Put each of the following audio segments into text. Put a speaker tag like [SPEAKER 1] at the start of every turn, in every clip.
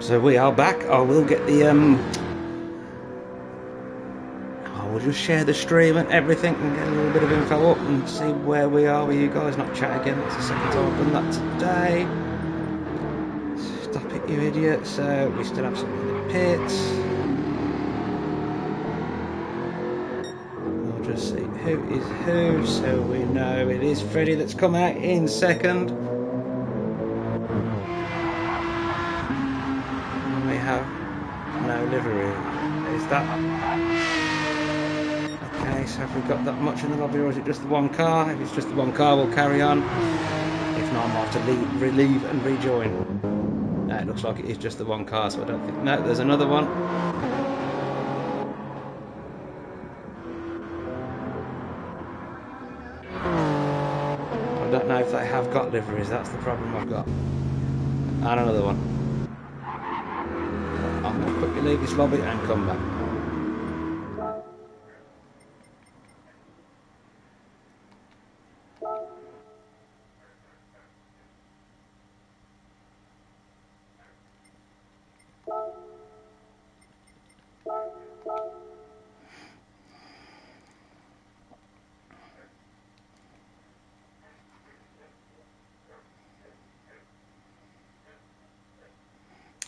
[SPEAKER 1] So we are back. I will get the I will just share the stream and everything and get a little bit of info up and see where we are with you guys. Not chat again. That's the second time I've done that today. Stop it, you idiot. So we still have some in the pits. We'll just see who is who, so we know it is Freddie that's come out in second. We have no livery. Is that okay? So have we got that much in the lobby, or is it just the one car? If it's just the one car, we'll carry on. If not, I'll have to relieve and rejoin. No, it looks like it is just the one car, so I don't think... No, there's another one. I don't know if they have got liveries, that's the problem I've got. And another one. I'm going to quickly leave this lobby and come back.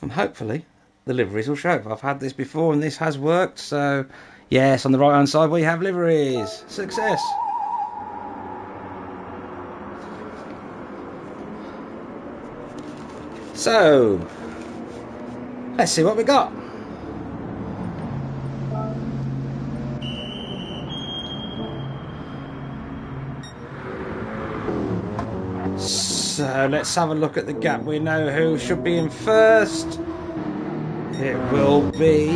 [SPEAKER 1] And hopefully the liveries will show. I've had this before and this has worked, so yes, on the right hand side we have liveries. Success. So let's see what we got. So let's have a look at the gap. We know who should be in first. It will be...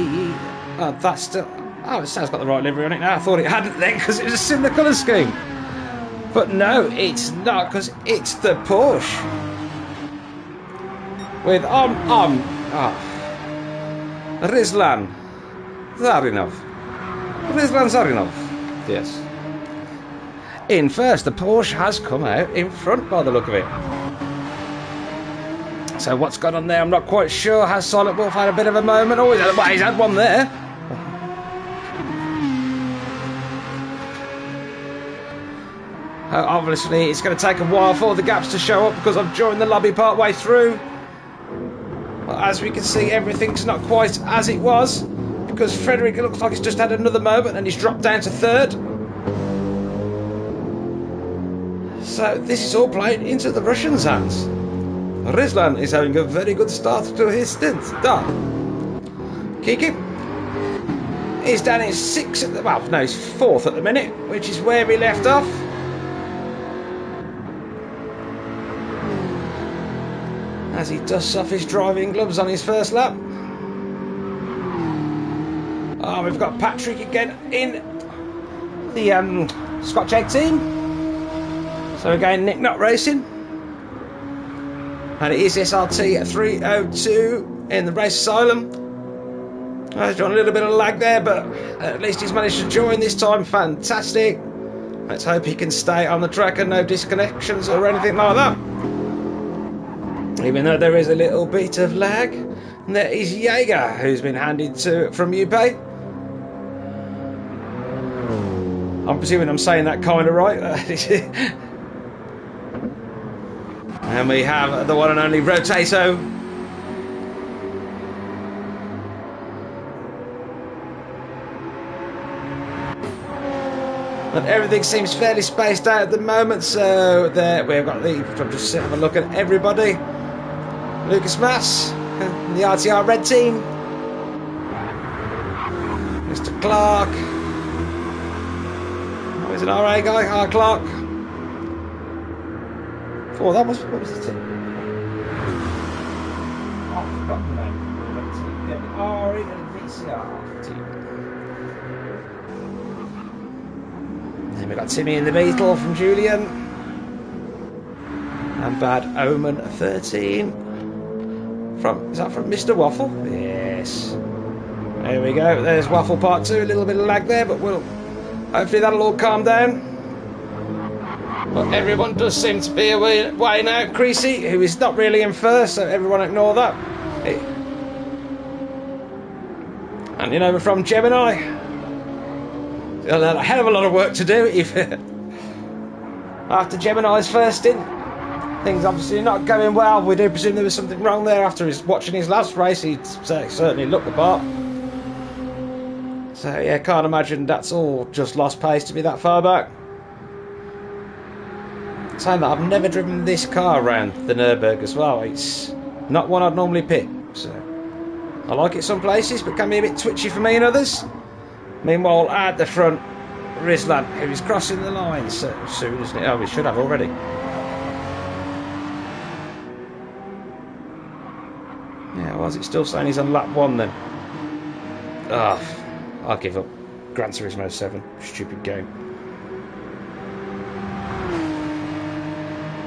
[SPEAKER 1] Oh, that's still... Oh, it sounds got the right livery on it now. I thought it hadn't then because it was a similar colour scheme. But no, it's not, because it's the Porsche. With Rizlan Zarinov. Rizlan Zarinov. Yes. In first, the Porsche has come out in front by the look of it. So what's gone on there, I'm not quite sure. Has Silent Wolf had a bit of a moment? Oh, he's had one there. Obviously, it's going to take a while for the gaps to show up because I've joined the lobby part way through. But as we can see, everything's not quite as it was because Frederick, it looks like he's just had another moment and he's dropped down to third. So this is all playing into the Russians' hands. Rizlan is having a very good start to his stint. Kiki is down in sixth at the... Well, no, he's fourth at the minute, which is where we left off. As he dusts off his driving gloves on his first lap. Oh, we've got Patrick again in the Scotch Egg team. So again, Nick not racing. And it is SRT 302 in the race asylum. He's got a little bit of lag there, but at least he's managed to join this time. Fantastic. Let's hope he can stay on the track and no disconnections or anything like that. Even though there is a little bit of lag. And there is Jaeger, who's been handed to from UPay. I'm presuming I'm saying that kind of right. And we have the one and only Rotato. And everything seems fairly spaced out at the moment, so there we've got the... I'm just have a look at everybody. Lucas Mass, the RTR Red Team. Mr. Clark. Oh, he's an RA guy, R. Clark. Oh, that was... What was the team? Oh, I've forgotten the name. The RE and VCR team. Then we've got Timmy and the Beetle from Julian. And Bad Omen 13. Is that from Mr. Waffle? Yes. There we go. There's Waffle Part 2. A little bit of lag there, but hopefully that'll all calm down. But everyone does seem to be away now. Creasy, who is not really in first, so everyone ignore that. Handing over from Gemini. Still a hell of a lot of work to do if after Gemini's first stint. Things obviously not going well. We do presume there was something wrong there after watching his last race. He certainly looked the part. So yeah, can't imagine that's all just lost pace to be that far back. Saying that, I've never driven this car around the Nürburgring as well. It's not one I'd normally pick. So I like it some places, but can be a bit twitchy for me in others. Meanwhile, at the front, Rizlan, who's crossing the line soon, isn't it? Oh, we should have already. Yeah, why is it still saying he's on lap 1 then? Ah, oh, I'll give up. Gran Turismo 7, stupid game.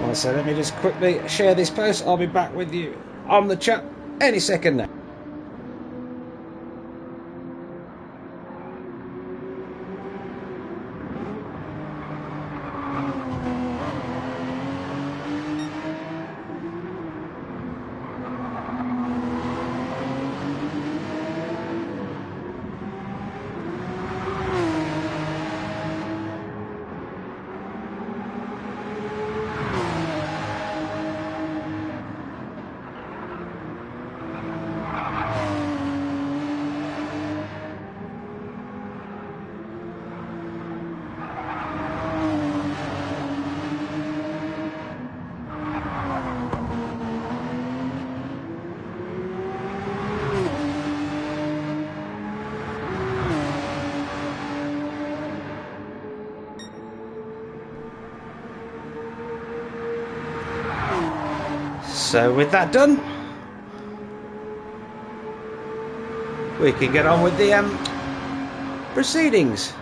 [SPEAKER 1] Well, so let me just quickly share this post. I'll be back with you on the chat any second now. So with that done, we can get on with the proceedings.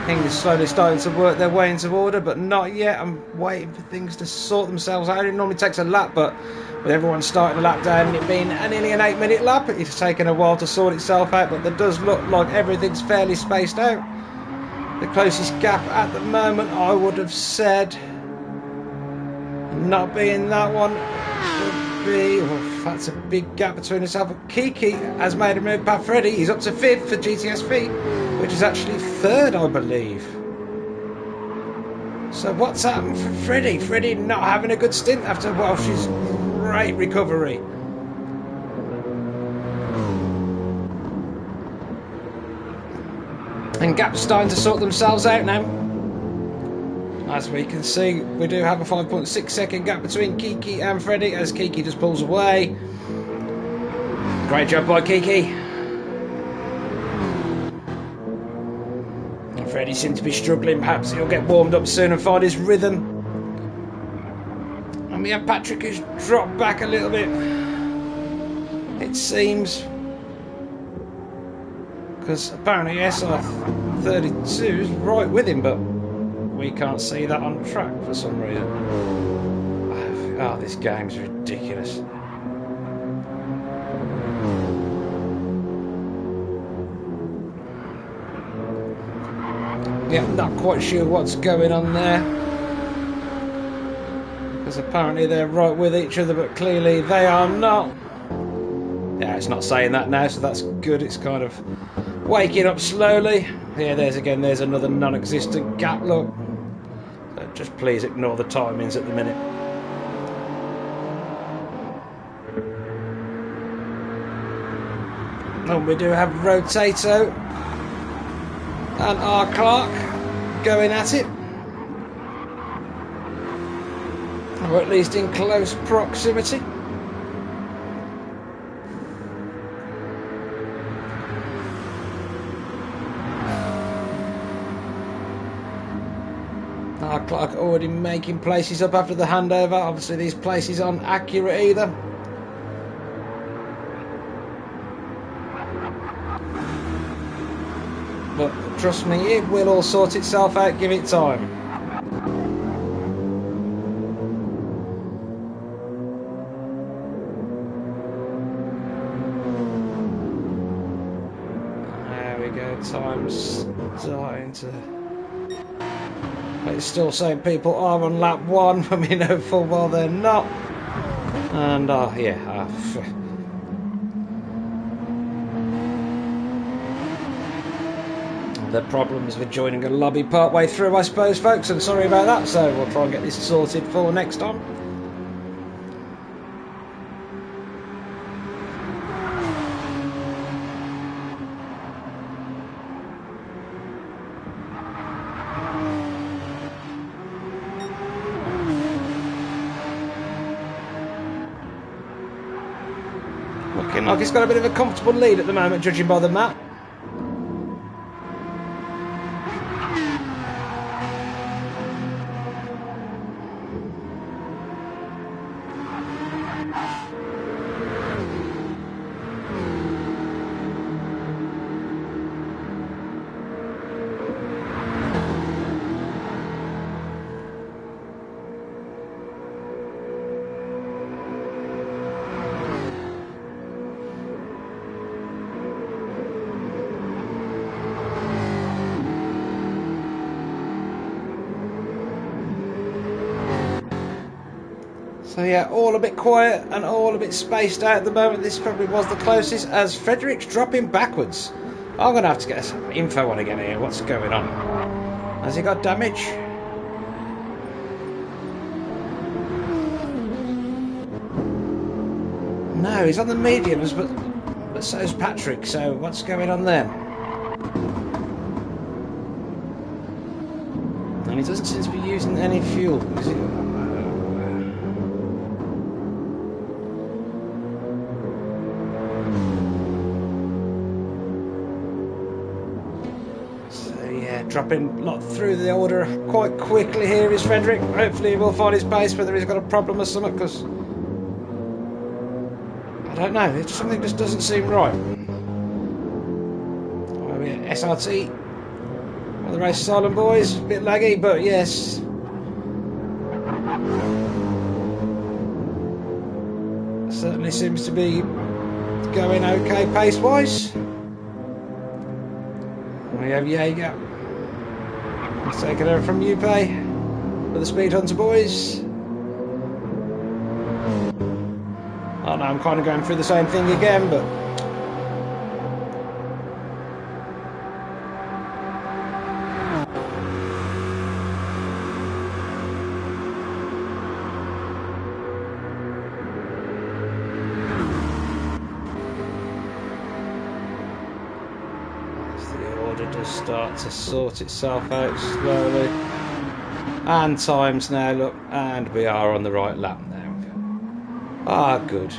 [SPEAKER 1] Things are slowly starting to work their way into order, but not yet. I'm waiting for things to sort themselves out. It normally takes a lap, but with everyone starting a lap down and it being nearly an 8-minute lap, it's taken a while to sort itself out, but there does look like everything's fairly spaced out. The closest gap at the moment, I would have said, not being that one, would be, oh, that's a big gap between himself and Kiki has made a move past Freddy. He's up to 5th for GTSV, which is actually 3rd, I believe. So what's happened for Freddy? Freddy not having a good stint after Welsh's great recovery. And gaps starting to sort themselves out now. As we can see, we do have a 5.6 second gap between Kiki and Freddy as Kiki just pulls away. Great job by Kiki. And Freddy seems to be struggling. Perhaps he'll get warmed up soon and find his rhythm. And we have Patrick who's dropped back a little bit, it seems. Because apparently SR32 is right with him, but we can't see that on track for some reason. Oh, this game's ridiculous. Yeah, I'm not quite sure what's going on there. Because apparently they're right with each other, but clearly they are not. Yeah, it's not saying that now, so that's good. It's kind of waking up slowly. Yeah, there's another non-existent gap, look. So just please ignore the timings at the minute. And we do have Rotato and R. Clark going at it. Or at least in close proximity. R. Clark already making places up after the handover. Obviously these places aren't accurate either. But trust me, it will all sort itself out, give it time. There we go, time's starting to... It's still saying people are on lap 1 when we know full well they're not. And the problems with joining a lobby part way through, I suppose, folks, and sorry about that, so we'll try and get this sorted for next time. Looking like it's got a bit of a comfortable lead at the moment, judging by the map. So yeah, all a bit quiet and all a bit spaced out at the moment. This probably was the closest, as Frederick's dropping backwards. I'm going to have to get some info on again here. What's going on? Has he got damage? No, he's on the mediums, but so's Patrick. So what's going on there? And he doesn't seem to be using any fuel. Is he? Dropping not through the order quite quickly here is Frederick. Hopefully he will find his pace, whether he's got a problem or something, because I don't know, something just doesn't seem right. SRT, well, the race silent boys, a bit laggy, but yes. Certainly seems to be going okay pace wise. We have Jaeger. Let's take it over from Upe for the Speed Hunter boys. Oh no, I'm kind of going through the same thing again, but does start to sort itself out slowly, and time's now, look, and we are on the right lap now. Ah, good.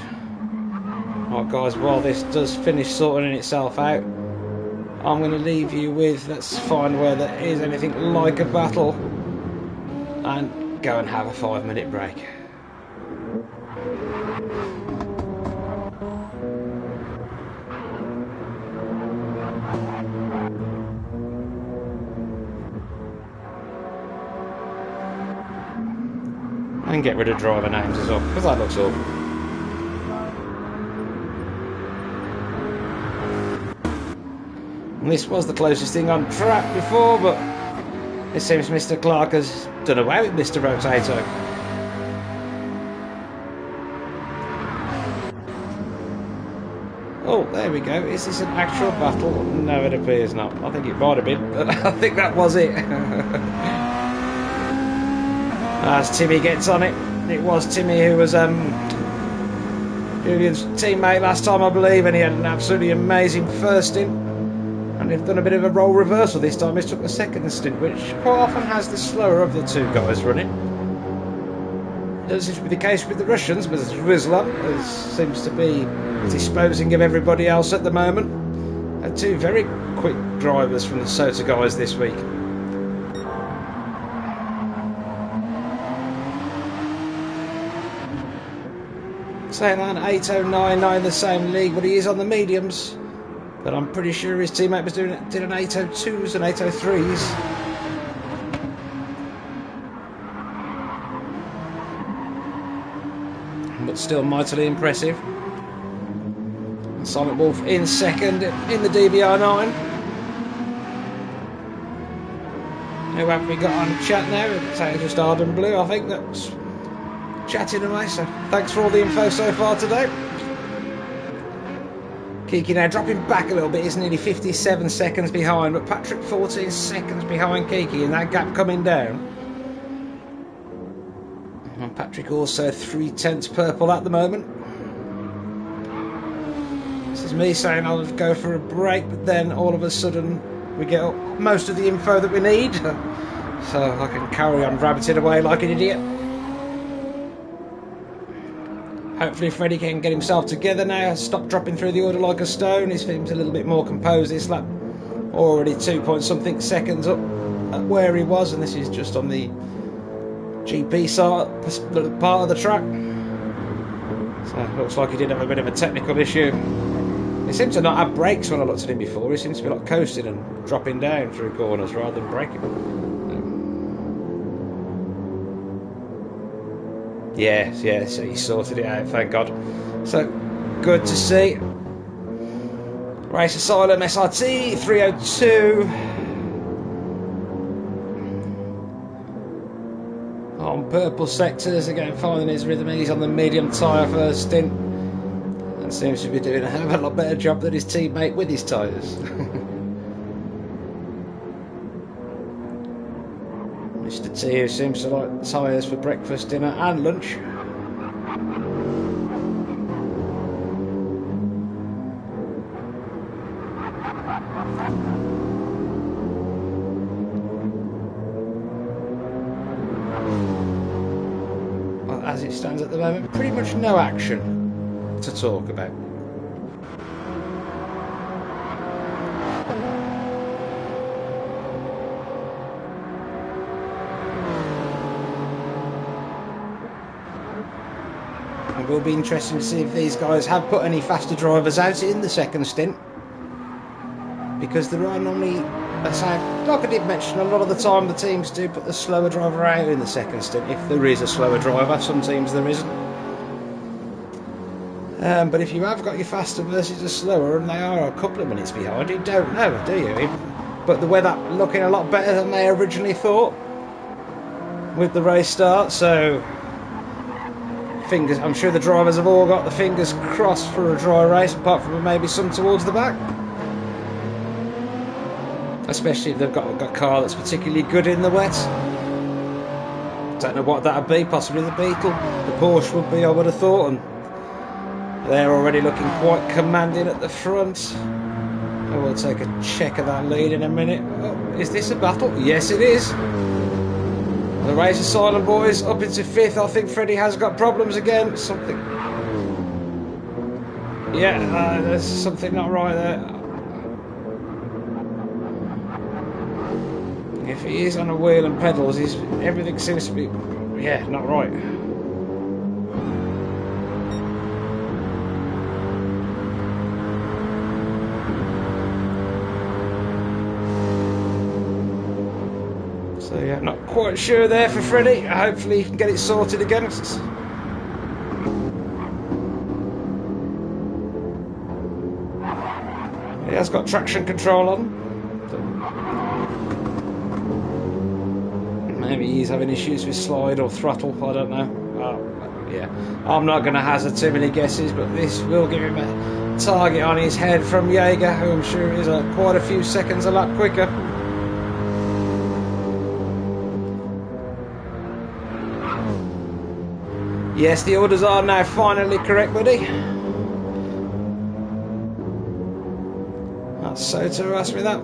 [SPEAKER 1] Right guys, while this does finish sorting itself out, I'm going to leave you with, let's find where there is anything like a battle and go and have a 5-minute break. And get rid of driver names as well, because that looks awful. And this was the closest thing on track before, but it seems Mr. Clark has done away with Mr. Rotato. Oh, there we go. Is this an actual battle? No, it appears not. I think it might have been, but I think that was it. As Timmy gets on it. It was Timmy who was Julian's teammate last time, I believe, and he had an absolutely amazing first stint. And they've done a bit of a role reversal this time. He's took the second stint, which quite often has the slower of the two guys running. Doesn't seem to be the case with the Russians, but Ruslan seems to be disposing of everybody else at the moment. And two very quick drivers from the Sota guys this week. Saying that, 8099, the same league, but he is on the mediums. But I'm pretty sure his teammate was did an 802s and 803s. But still mightily impressive. And Silent Wolf in second in the DBR9. Who have we got on chat now? It's just Arden Blue, I think, that's chatting away. So thanks for all the info so far today. Kiki now dropping back a little bit. He's nearly 57 seconds behind, but Patrick 14 seconds behind Kiki, and that gap coming down. And Patrick also 3/10 purple at the moment. This is me saying I'll go for a break, but then all of a sudden we get most of the info that we need, so I can carry on rabbiting away like an idiot. Hopefully Freddie can get himself together now, stop dropping through the order like a stone. He seems a little bit more composed this lap. Already 2-point-something seconds up at where he was, and this is just on the GP side, part of the track. So it looks like he did have a bit of a technical issue. He seemed to not have brakes when I looked at him before. He seems to be like coasting and dropping down through corners rather than braking. Yeah, so he sorted it out, thank God. So, good to see. Race Asylum SRT 302. On purple sectors, again finding his rhythm. He's on the medium tyre first stint. And seems to be doing a hell of a lot better job than his teammate with his tyres. Mr. T, who seems to like tyres for breakfast, dinner and lunch. Well, as it stands at the moment, pretty much no action to talk about. It will be interesting to see if these guys have put any faster drivers out in the second stint, because there are normally, like I did mention, a lot of the time the teams do put the slower driver out in the second stint if there is a slower driver. Some teams there isn't. But if you have got your faster versus a slower and they are a couple of minutes behind, you don't know, do you? But the weather looking a lot better than they originally thought with the race start, so fingers, I'm sure the drivers have all got the fingers crossed for a dry race, apart from maybe some towards the back. Especially if they've got a car that's particularly good in the wet. Don't know what that would be, possibly the Beetle. The Porsche would be, I would have thought, and they're already looking quite commanding at the front. I will take a check of that lead in a minute. Oh, is this a battle? Yes, it is. The Race Asylum boys up into 5th. I think Freddie has got problems again. Something. Yeah, there's something not right there. If he is on a wheel and pedals, everything seems to be, yeah, not right. So yeah, not quite sure there for Freddie. Hopefully he can get it sorted again. He has got traction control on. Maybe he's having issues with slide or throttle, I don't know. Yeah, I'm not going to hazard too many guesses, but this will give him a target on his head from Jaeger, who I'm sure is quite a few seconds a lap quicker. Yes, the orders are now finally correct, buddy. That's Soto who asked me that.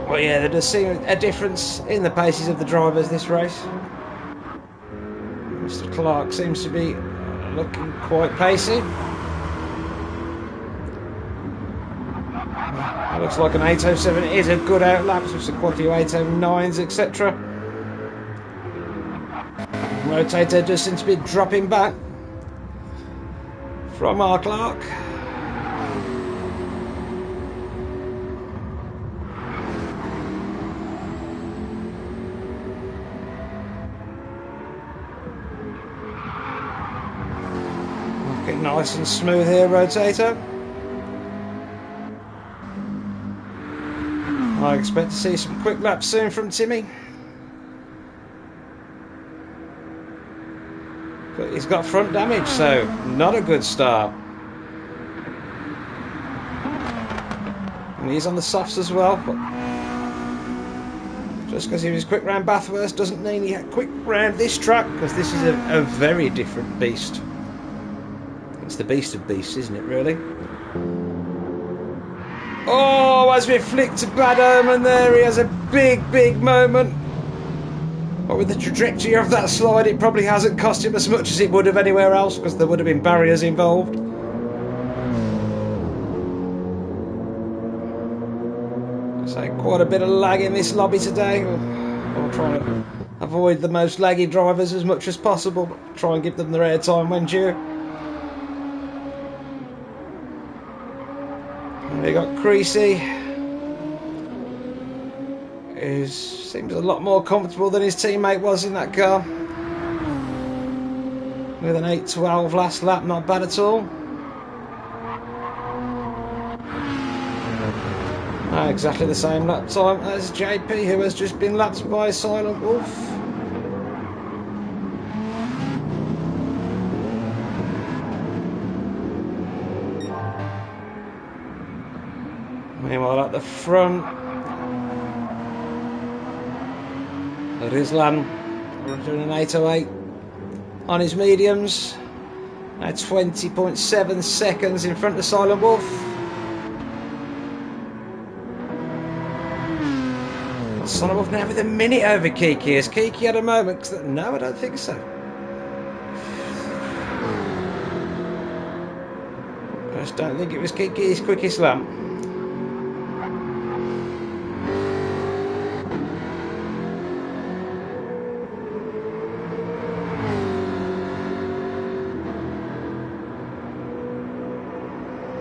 [SPEAKER 1] Well, yeah, there does seem a difference in the paces of the drivers this race. Mr. Clark seems to be looking quite pacey. It looks like an 8:07 is a good outlap, so quite a few 8:09s, etc. Rotator just seems to be dropping back from our Clark. Get nice and smooth here, Rotator. I expect to see some quick laps soon from Timmy. But he's got front damage, so not a good start. And he's on the softs as well, but just because he was quick round Bathurst doesn't mean he had quick round this track, because this is a very different beast. It's the beast of beasts, isn't it, really? Oh, as we flick to bad omen there, he has a big moment. But with the trajectory of that slide, it probably hasn't cost him as much as it would have anywhere else, because there would have been barriers involved. So quite a bit of lag in this lobby today. I'll try to avoid the most laggy drivers as much as possible, but try and give them their airtime when due. We got Creasy, who seems a lot more comfortable than his teammate was in that car. With an 8:12 last lap, not bad at all. Exactly the same lap time as JP, who has just been lapped by Silent Wolf. Meanwhile, at the front, Rizlan doing an 8:08 on his mediums. Now 20.7 seconds in front of Silent Wolf. Silent Wolf now with a minute over Kiki. Has Kiki had a moment? No, I don't think so. I just don't think it was Kiki's quickest lap.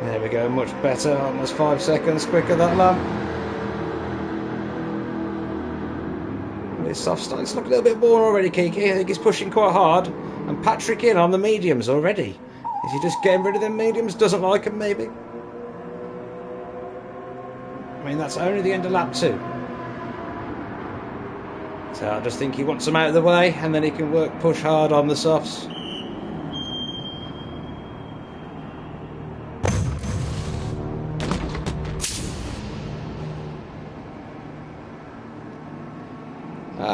[SPEAKER 1] There we go, much better, almost 5 seconds quicker that lap. His soft starts look a little bit more already, Kiki. I think he's pushing quite hard. And Patrick in on the mediums already. Is he just getting rid of them mediums? Doesn't like them, maybe? I mean, that's only the end of lap 2. So I just think he wants them out of the way, and then he can push hard on the softs.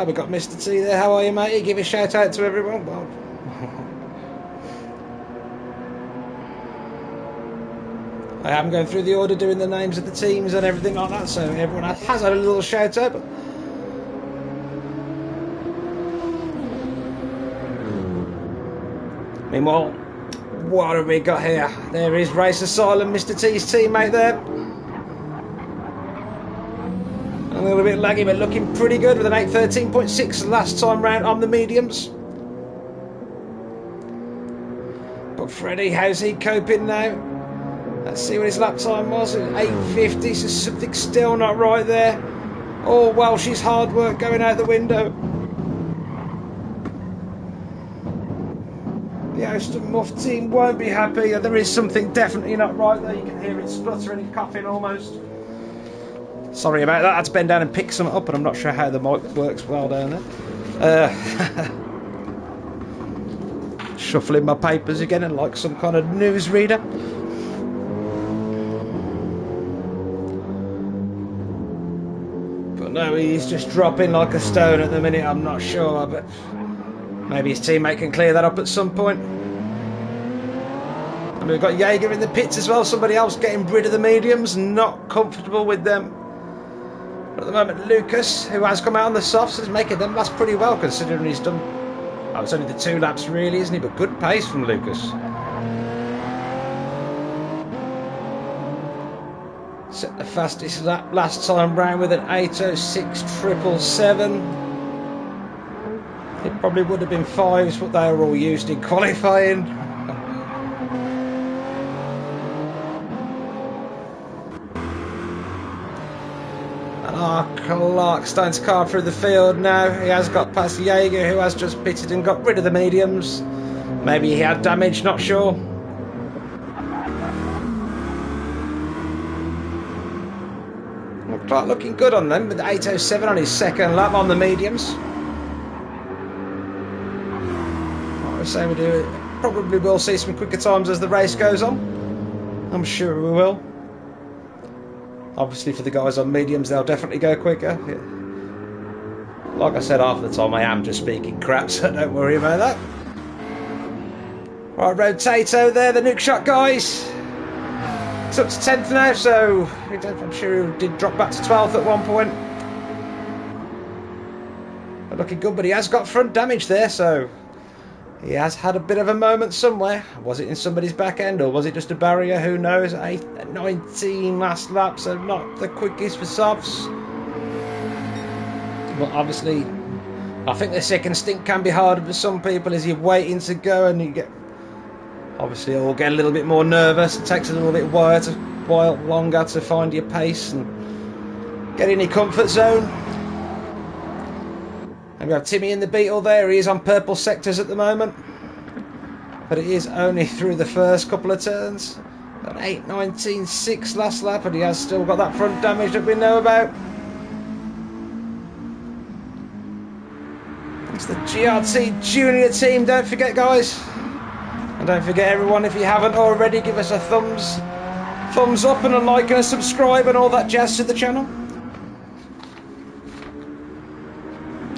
[SPEAKER 1] We've got Mr. T there. How are you, matey? Give a shout out to everyone. Well, I am going through the order, doing the names of the teams and everything like that, so everyone has had a little shout out. But meanwhile, what have we got here? There is Race Asylum, Mr. T's teammate there. A little bit laggy, but looking pretty good with an 8:13.6 last time round on the mediums. But Freddie, how's he coping now? Let's see what his lap time was. 8:50, so something's still not right there. Oh, Welsh's hard work going out the window. The Austin Muff team won't be happy. There is something definitely not right there. You can hear it spluttering and coughing almost. Sorry about that. I had to bend down and pick something up, and I'm not sure how the mic works well down there. Shuffling my papers again and like some kind of newsreader. But no, he's just dropping like a stone at the minute. I'm not sure, but maybe his teammate can clear that up at some point. And we've got Jaeger in the pits as well. Somebody else getting rid of the mediums. Not comfortable with them. But at the moment, Lucas, who has come out on the softs, is making them last pretty well, considering he's done... Oh, it's only the 2 laps really, isn't he? But good pace from Lucas. Set the fastest lap last time round with an 8:06.777. It probably would have been 5s, but they were all used in qualifying. Clark starting to carve through the field now. He has got past Jaeger, who has just pitted and got rid of the mediums. Maybe he had damage, not sure. Looked like looking good on them with 8:07 on his second lap on the mediums. Like I say, we do probably will see some quicker times as the race goes on. I'm sure we will. Obviously for the guys on mediums, they'll definitely go quicker. Like I said, half the time I am just speaking crap, so don't worry about that. Right, Rotato there, the nuke shot guys. It's up to 10th now, so I'm sure he did drop back to 12th at one point. But looking good, but he has got front damage there, so he has had a bit of a moment somewhere. Was it in somebody's back end, or was it just a barrier? Who knows? 19 last lap, so not the quickest for softs. But obviously, I think the second stint can be harder for some people as you're waiting to go, and you get obviously all get a little bit more nervous. It takes a little bit while longer to find your pace and get in your comfort zone. And we have Timmy in the Beetle there. He is on purple sectors at the moment, but it is only through the first couple of turns. Got 8:19.6 last lap, and he has still got that front damage that we know about. It's the GRT Junior team, don't forget guys. And don't forget everyone, if you haven't already, give us a thumbs up and a like and a subscribe and all that jazz to the channel.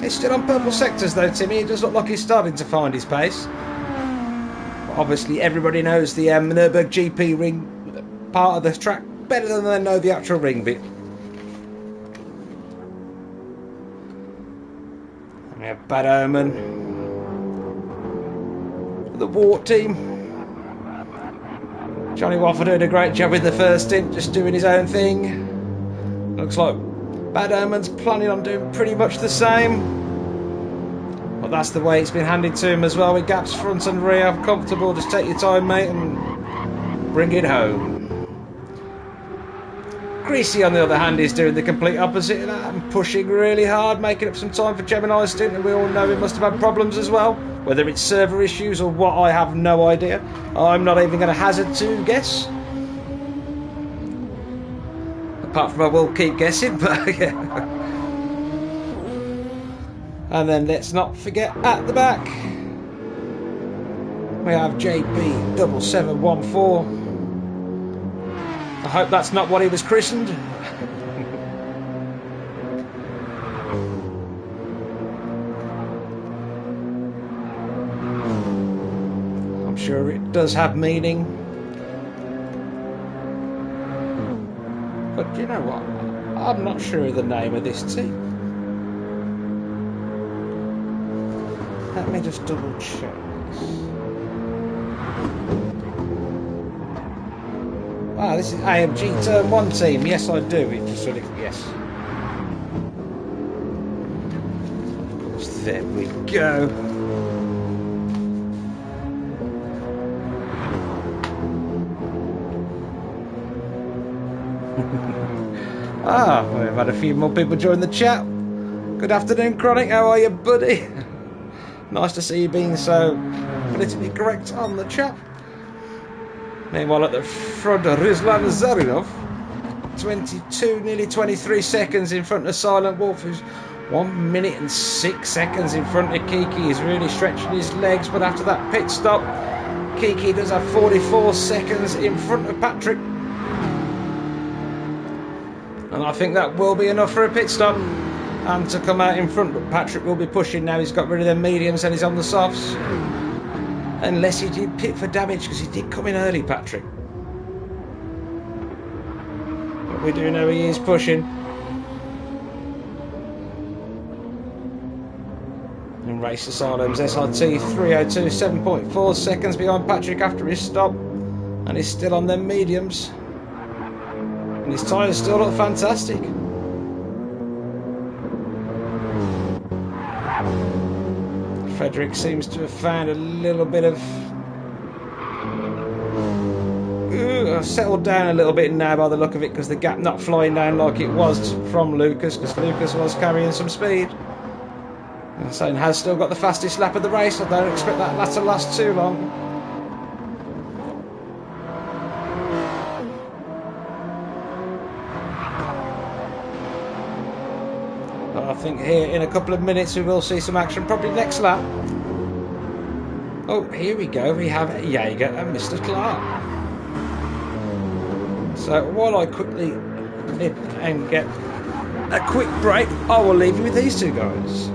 [SPEAKER 1] He's still on purple sectors though, Timmy. It does look like he's starting to find his pace. But obviously everybody knows the Nürburgring GP ring part of the track better than they know the actual ring bit. We have Bad Omen, the Wart team. Johnny Waffle doing a great job in the first stint, just doing his own thing. Looks like Bad Omen's planning on doing pretty much the same. But that's the way it's been handed to him as well, with gaps front and rear. Comfortable, just take your time mate and bring it home. Greasy on the other hand is doing the complete opposite of that and pushing really hard, making up some time for Gemini's stint, and we all know he must have had problems as well. Whether it's server issues or what, I have no idea. I'm not even going to hazard to guess. Apart from I will keep guessing, but yeah. And then let's not forget at the back, we have JP7714. I hope that's not what he was christened. I'm sure it does have meaning. But you know what? I'm not sure of the name of this team. Let me just double check this. Ah, this is AMG Turn 1 team. Yes, I do. It just sort of, yes. There we go. We've had a few more people join the chat. Good afternoon, Chronic. How are you, buddy? Nice to see you being so politically correct on the chat. Meanwhile, at the front, Rizlan Zarinov, 22, nearly 23 seconds in front of Silent Wolf, who's 1 minute and 6 seconds in front of Kiki. He's really stretching his legs, but after that pit stop, Kiki does have 44 seconds in front of Patrick. And I think that will be enough for a pit stop and to come out in front, but Patrick will be pushing now. He's got rid of the mediums and he's on the softs. Unless he did pit for damage, because he did come in early, Patrick. But we do know he is pushing. And Race Asylum's SRT 302, 7.4 seconds behind Patrick after his stop. And he's still on them mediums. And his tyres still look fantastic. Frederick seems to have found a little bit of... settled down a little bit now by the look of it, because the gap not flying down like it was from Lucas, because Lucas was carrying some speed. And so has still got the fastest lap of the race. I don't expect that lap to last too long. think here in a couple of minutes we will see some action, probably next lap. Oh, here we go. We have Jaeger and Mr. Clark. So while I quickly nip and get a quick break, I will leave you with these two guys.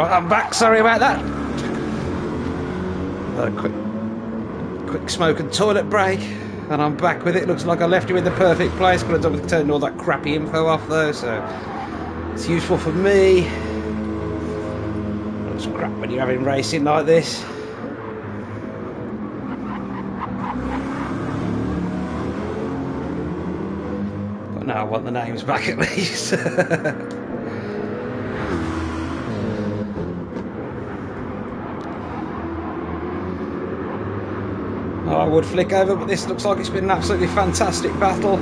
[SPEAKER 1] Right, I'm back. Sorry about that. A quick smoke and toilet break, and I'm back with it. Looks like I left you in the perfect place. Could have done with turning all that crappy info off though, so it's useful for me. It's crap when you're having racing like this. But now I want the names back at least. Oh, I would flick over, but this looks like it's been an absolutely fantastic battle.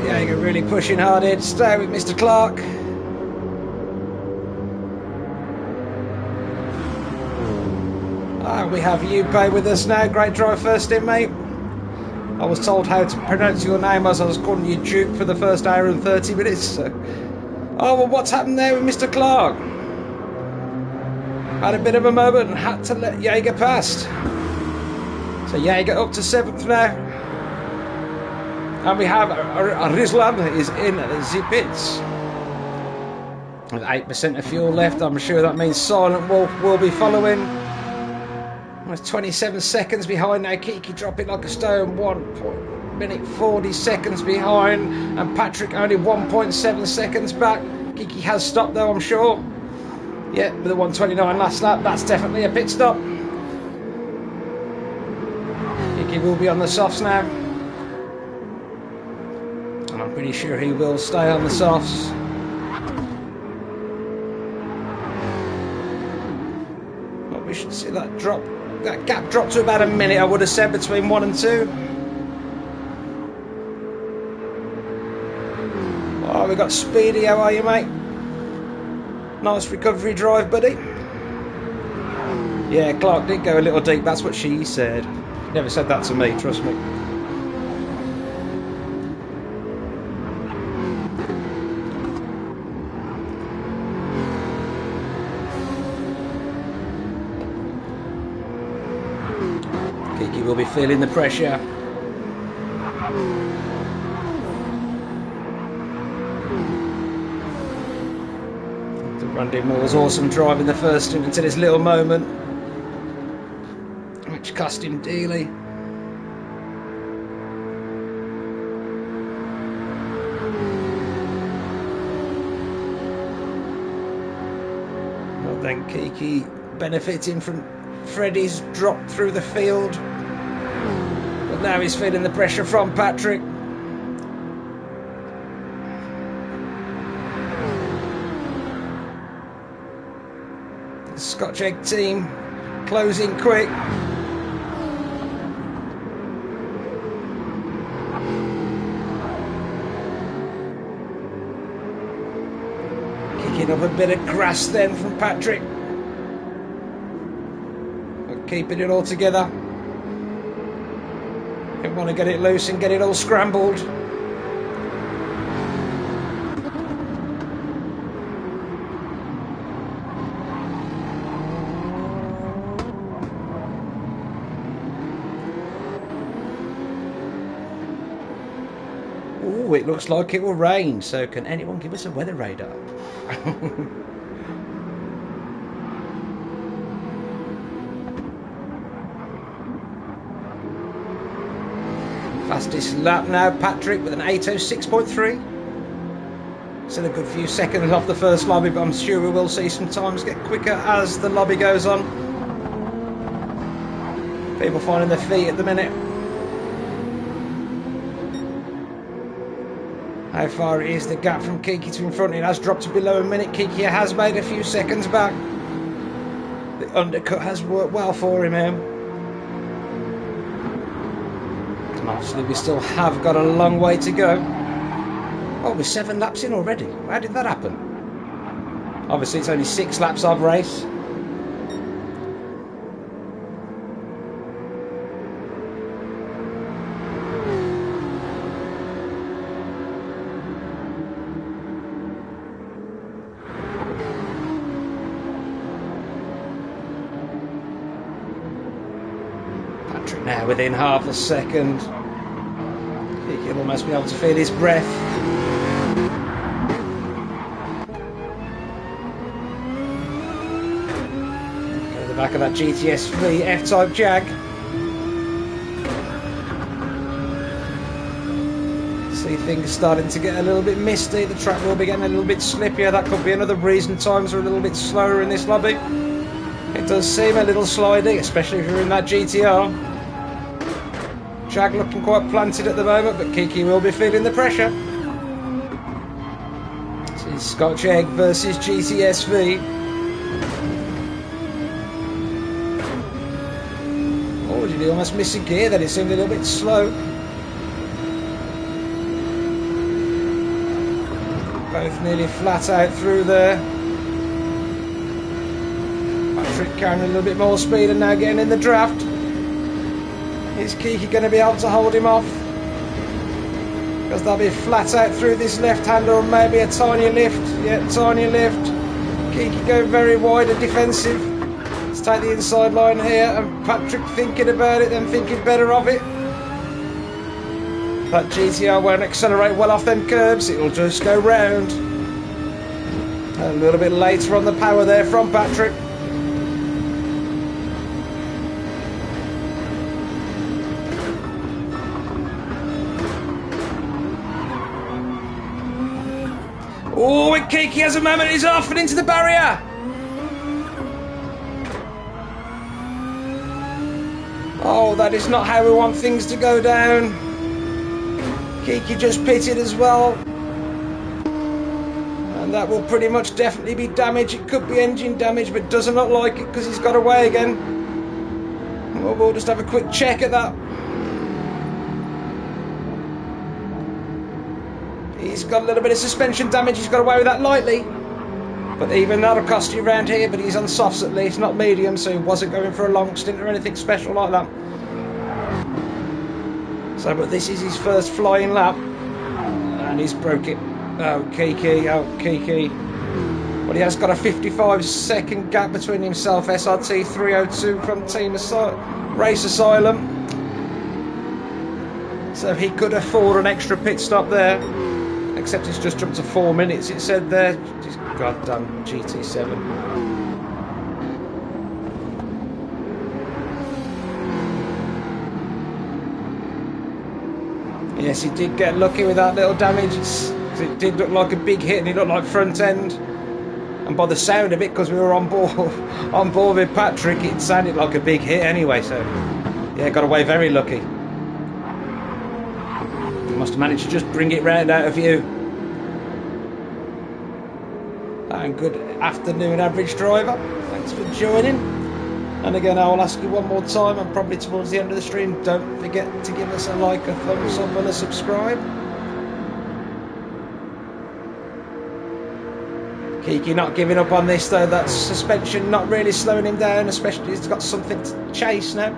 [SPEAKER 1] Yeah, you're really pushing hard here to stay with Mr. Clark. We have Pay with us now. Great drive first in, mate. I was told how to pronounce your name as I was calling you Duke for the first hour and 30 minutes. So. Oh, well, what's happened there with Mr. Clark? Had a bit of a moment and had to let Jaeger past. So Jaeger up to 7th now. And we have Rizlan is in the pits. With 8% of fuel left, I'm sure that means Silent Wolf will be following. It's 27 seconds behind now. Kiki dropping like a stone. 1 minute 40 seconds behind. And Patrick only 1.7 seconds back. Kiki has stopped though, I'm sure. Yeah, with the 1:29 last lap. That's definitely a pit stop. Kiki will be on the softs now. And I'm pretty sure he will stay on the softs. Well, we should see that drop. That gap dropped to about a minute, I would have said, between 1 and 2. Oh, we got Speedy. How are you, mate? Nice recovery drive, buddy. Yeah, Clark did go a little deep. That's what she said. Never said that to me, trust me. Kiki will be feeling the pressure. Randy Moore's awesome driving the first stint until his little moment, which cost him dearly. Well, then Kiki benefiting from Freddie's drop through the field, but now he's feeling the pressure from Patrick. The Scotch Egg team closing quick. Kicking up a bit of grass then from Patrick. Keeping it all together. Didn't want to get it loose and get it all scrambled. Oh, it looks like it will rain, so can anyone give us a weather radar? Fastest lap now, Patrick, with an 8:06.3. Still a good few seconds off the first lobby, but I'm sure we will see some times get quicker as the lobby goes on. People finding their feet at the minute. How far it is the gap from Kiki to in front? It has dropped to below a minute. Kiki has made a few seconds back. The undercut has worked well for him here. And obviously we still have got a long way to go. Oh, we're 7 laps in already. How did that happen? Obviously it's only 6 laps of race. Now within half a second. He'll almost be able to feel his breath. the back of that GTS-V F-Type Jag. See things starting to get a little bit misty. The track will be getting a little bit slippier. That could be another reason times are a little bit slower in this lobby. It does seem a little slidey, especially if you're in that GTR. Jag looking quite planted at the moment, but Kiki will be feeling the pressure. This is Scotch Egg versus GTS-V. Oh, did he almost miss a gear? Then it seemed a little bit slow. Both nearly flat out through there. Patrick carrying a little bit more speed and now getting in the draft. Is Kiki going to be able to hold him off? Because they'll be flat out through this left-hander, or maybe a tiny lift. Yeah, tiny lift. Kiki going very wide and defensive. Let's take the inside line here, and Patrick thinking about it and thinking better of it. That GTR won't accelerate well off them curbs, it'll just go round. A little bit later on the power there from Patrick. Oh, and Kiki has a moment, he's off and into the barrier. Oh, that is not how we want things to go down. Kiki just pitted as well. And that will pretty much definitely be damage. It could be engine damage, but doesn't look like it because he's got away again. Well, we'll just have a quick check at that. He's got a little bit of suspension damage. He's got away with that lightly. But even that'll cost you around here. But he's on softs at least, not medium, so he wasn't going for a long stint or anything special like that. So, but this is his first flying lap. And he's broke it. Oh, Kiki. Oh, Kiki. But he has got a 55-second gap between himself, SRT 302 from Team Race Asylum. So he could afford an extra pit stop there. Except it's just jumped to 4 minutes, it said there. Just goddamn GT7. Yes, he did get lucky with that little damage. It did look like a big hit and it looked like front end. And by the sound of it, because we were on board with Patrick, it sounded like a big hit anyway. So, yeah, got away very lucky. Must have managed to just bring it round out of view. And good afternoon, average driver. Thanks for joining. And again, I will ask you one more time, and probably towards the end of the stream, don't forget to give us a like, a thumbs up and a subscribe. Kiki not giving up on this though. That suspension not really slowing him down, especially he's got something to chase now.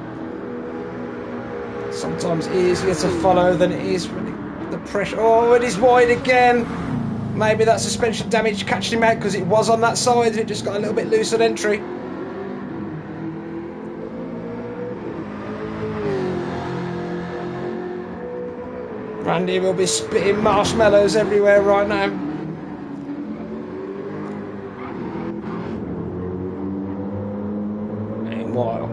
[SPEAKER 1] Sometimes easier to follow than it is really the pressure. Oh, it is wide again. Maybe that suspension damage catched him out because it was on that side and it just got a little bit loose at entry. Randy will be spitting marshmallows everywhere right now.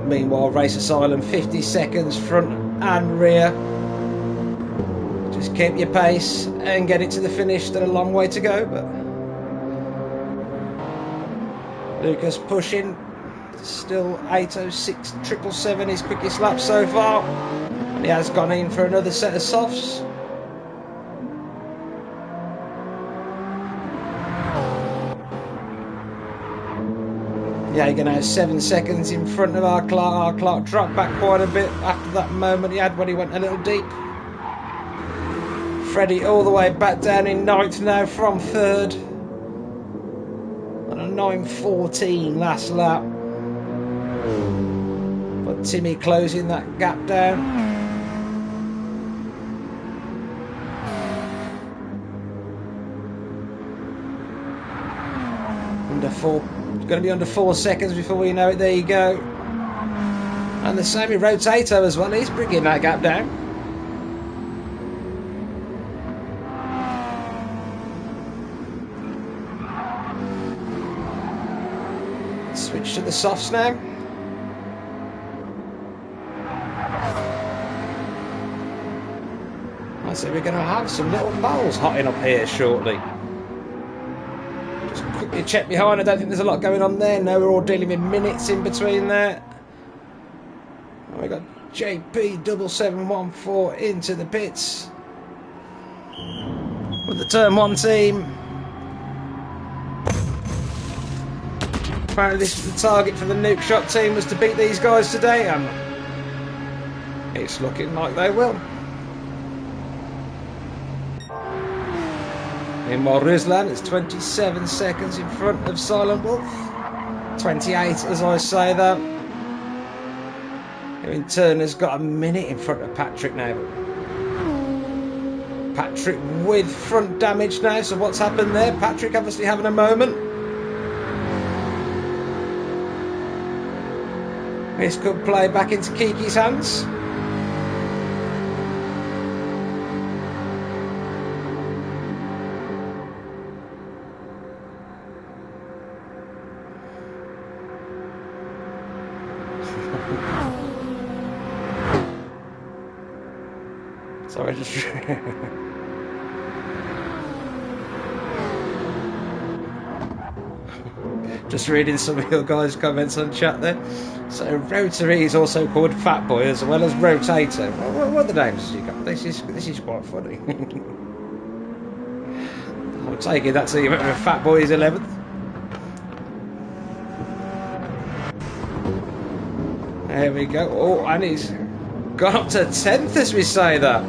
[SPEAKER 1] Meanwhile, Race Asylum 50 seconds front and rear. Just keep your pace and get it to the finish. Still a long way to go, but Lucas pushing. Still 8:06.777, his quickest lap so far. And he has gone in for another set of softs. Jaeger now 7 seconds in front of our Clark. Our Clark dropped back quite a bit after that moment he had when he went a little deep. Freddie all the way back down in 9th now from 3rd. On a 9:14 last lap. But Timmy closing that gap down. Under 4. It's going to be under 4 seconds before we know it. There you go. And the same with Rotato as well. He's bringing that gap down. Switch to the softs now. I say we're going to have some little battles hotting up here shortly. Just quickly check behind. I don't think there's a lot going on there. No, we're all dealing with minutes in between there. And we got JP7714 into the pits with the turn 1 team. Apparently this is the target for the nuke shot team, was to beat these guys today, and it's looking like they will. Meanwhile, Ruslan is 27 seconds in front of Silent Wolf. 28 as I say that. Who in turn has got a minute in front of Patrick now. Patrick with front damage now, so what's happened there? Patrick obviously having a moment. This could play back into Kiki's hands. Sorry, just reading some of your guys' comments on chat there. So Rd.3 is also called Fat Boy as well as Rotator. What are the names has you got? This is quite funny. I'll take it that's even Fat Boy is 11th. There we go. Oh, and he's gone up to 10th as we say that.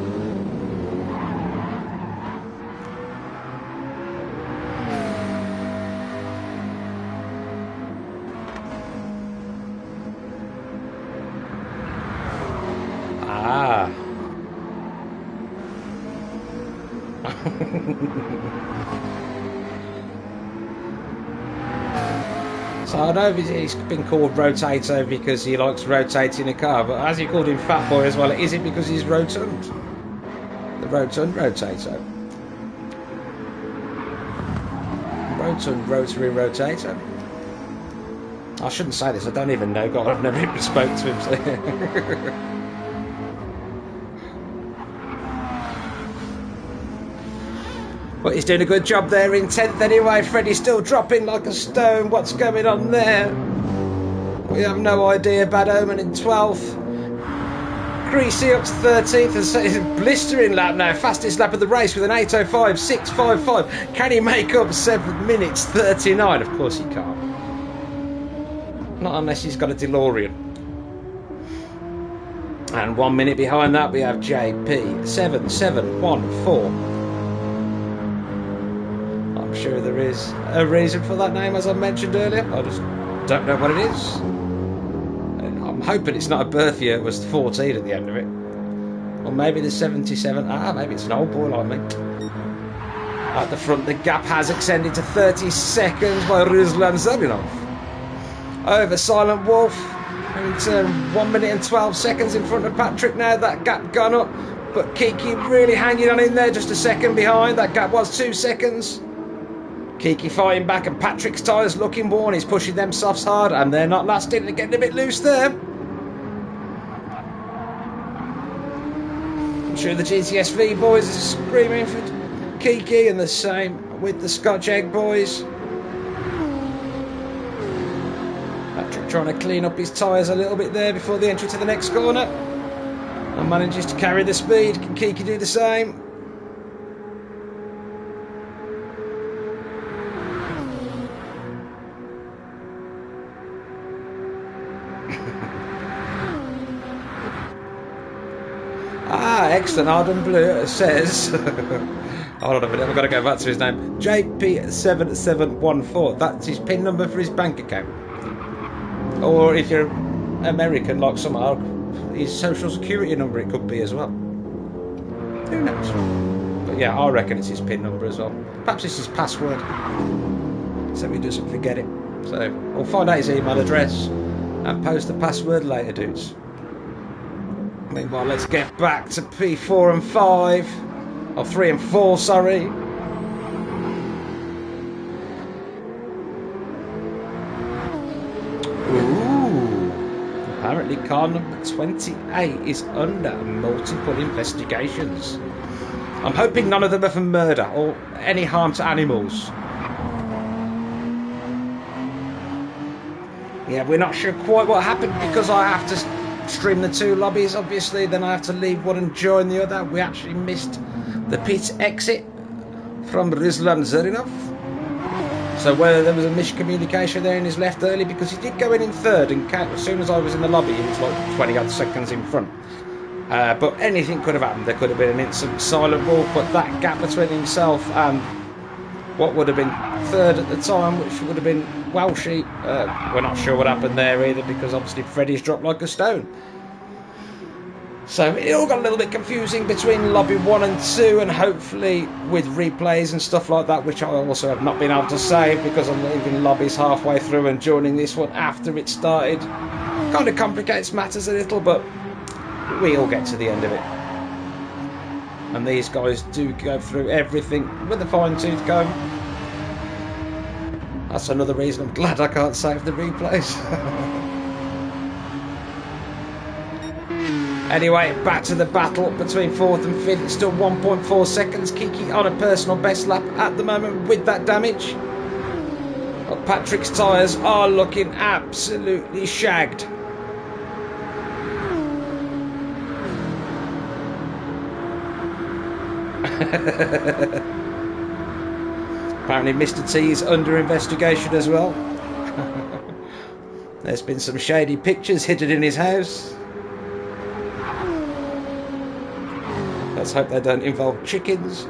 [SPEAKER 1] So I know he's been called Rotator because he likes rotating a car, but as he called him Fat Boy as well, is it because he's rotund? The rotund Rotator. Rotund rotary rotator. I shouldn't say this, I don't even know God, I've never even spoke to him. So. But he's doing a good job there in 10th anyway. Freddie's still dropping like a stone. What's going on there? We have no idea. Bad Omen in 12th. Greasy up to 13th. And so it's a blistering lap now. Fastest lap of the race with an 8:05.655. Can he make up 7 minutes 39? Of course he can't. Not unless he's got a DeLorean. And 1 minute behind that we have JP7714. I'm sure there is a reason for that name, as I mentioned earlier. I just don't know what it is. And I'm hoping it's not a birth year. It was 14 at the end of it. Or maybe the 77. Maybe it's an old boy like me. At the front, the gap has extended to 30 seconds by Ruslan Zabinov. Over Silent Wolf. In turn, 1 minute and 12 seconds in front of Patrick now. That gap gone up. But Kiki really hanging on in there, just a second behind. That gap was 2 seconds. Kiki fighting back, and Patrick's tyres looking worn. He's pushing them softs hard, and they're not lasting. They're getting a bit loose there. I'm sure the GTSV boys are screaming for Kiki, and the same with the Scotch Egg boys. Patrick trying to clean up his tyres a little bit there before the entry to the next corner. And manages to carry the speed. Can Kiki do the same? Excellent. Arden Blue says hold on a minute, I've got to go back to his name. JP7714. That's his PIN number for his bank account. Or if you're American like some are, his social security number it could be as well. Who knows? But yeah, I reckon it's his PIN number as well. Perhaps it's his password, so he doesn't forget it. So we'll find out his email address and post the password later, dudes. Meanwhile, let's get back to P4 and 5. Or 3 and 4, sorry. Ooh. Apparently car number 28 is under multiple investigations. I'm hoping none of them are for murder or any harm to animals. Yeah, we're not sure quite what happened because I have to stream the two lobbies, obviously. Then I have to leave one and join the other. We actually missed the pit exit from Ruslan Zurinov. So whether there was a miscommunication there and he's left early, because he did go in third, and as soon as I was in the lobby, he was like 20 odd seconds in front. But anything could have happened. There could have been an instant silent walk, but that gap between himself and what would have been third at the time, which would have been Welshie, we're not sure what happened there either, because obviously Freddie's dropped like a stone. So it all got a little bit confusing between lobby 1 and 2, and hopefully with replays and stuff like that, which I also have not been able to save because I'm leaving lobbies halfway through and joining this one after it started. Kind of complicates matters a little, but we all get to the end of it. And these guys do go through everything with a fine-tooth comb. That's another reason I'm glad I can't save the replays. Anyway, back to the battle between 4th and 5th. It's still 1.4 seconds. Kiki on a personal best lap at the moment with that damage. But Patrick's tyres are looking absolutely shagged. Apparently Mr. T is under investigation as well. There's been some shady pictures hidden in his house. Let's hope they don't involve chickens.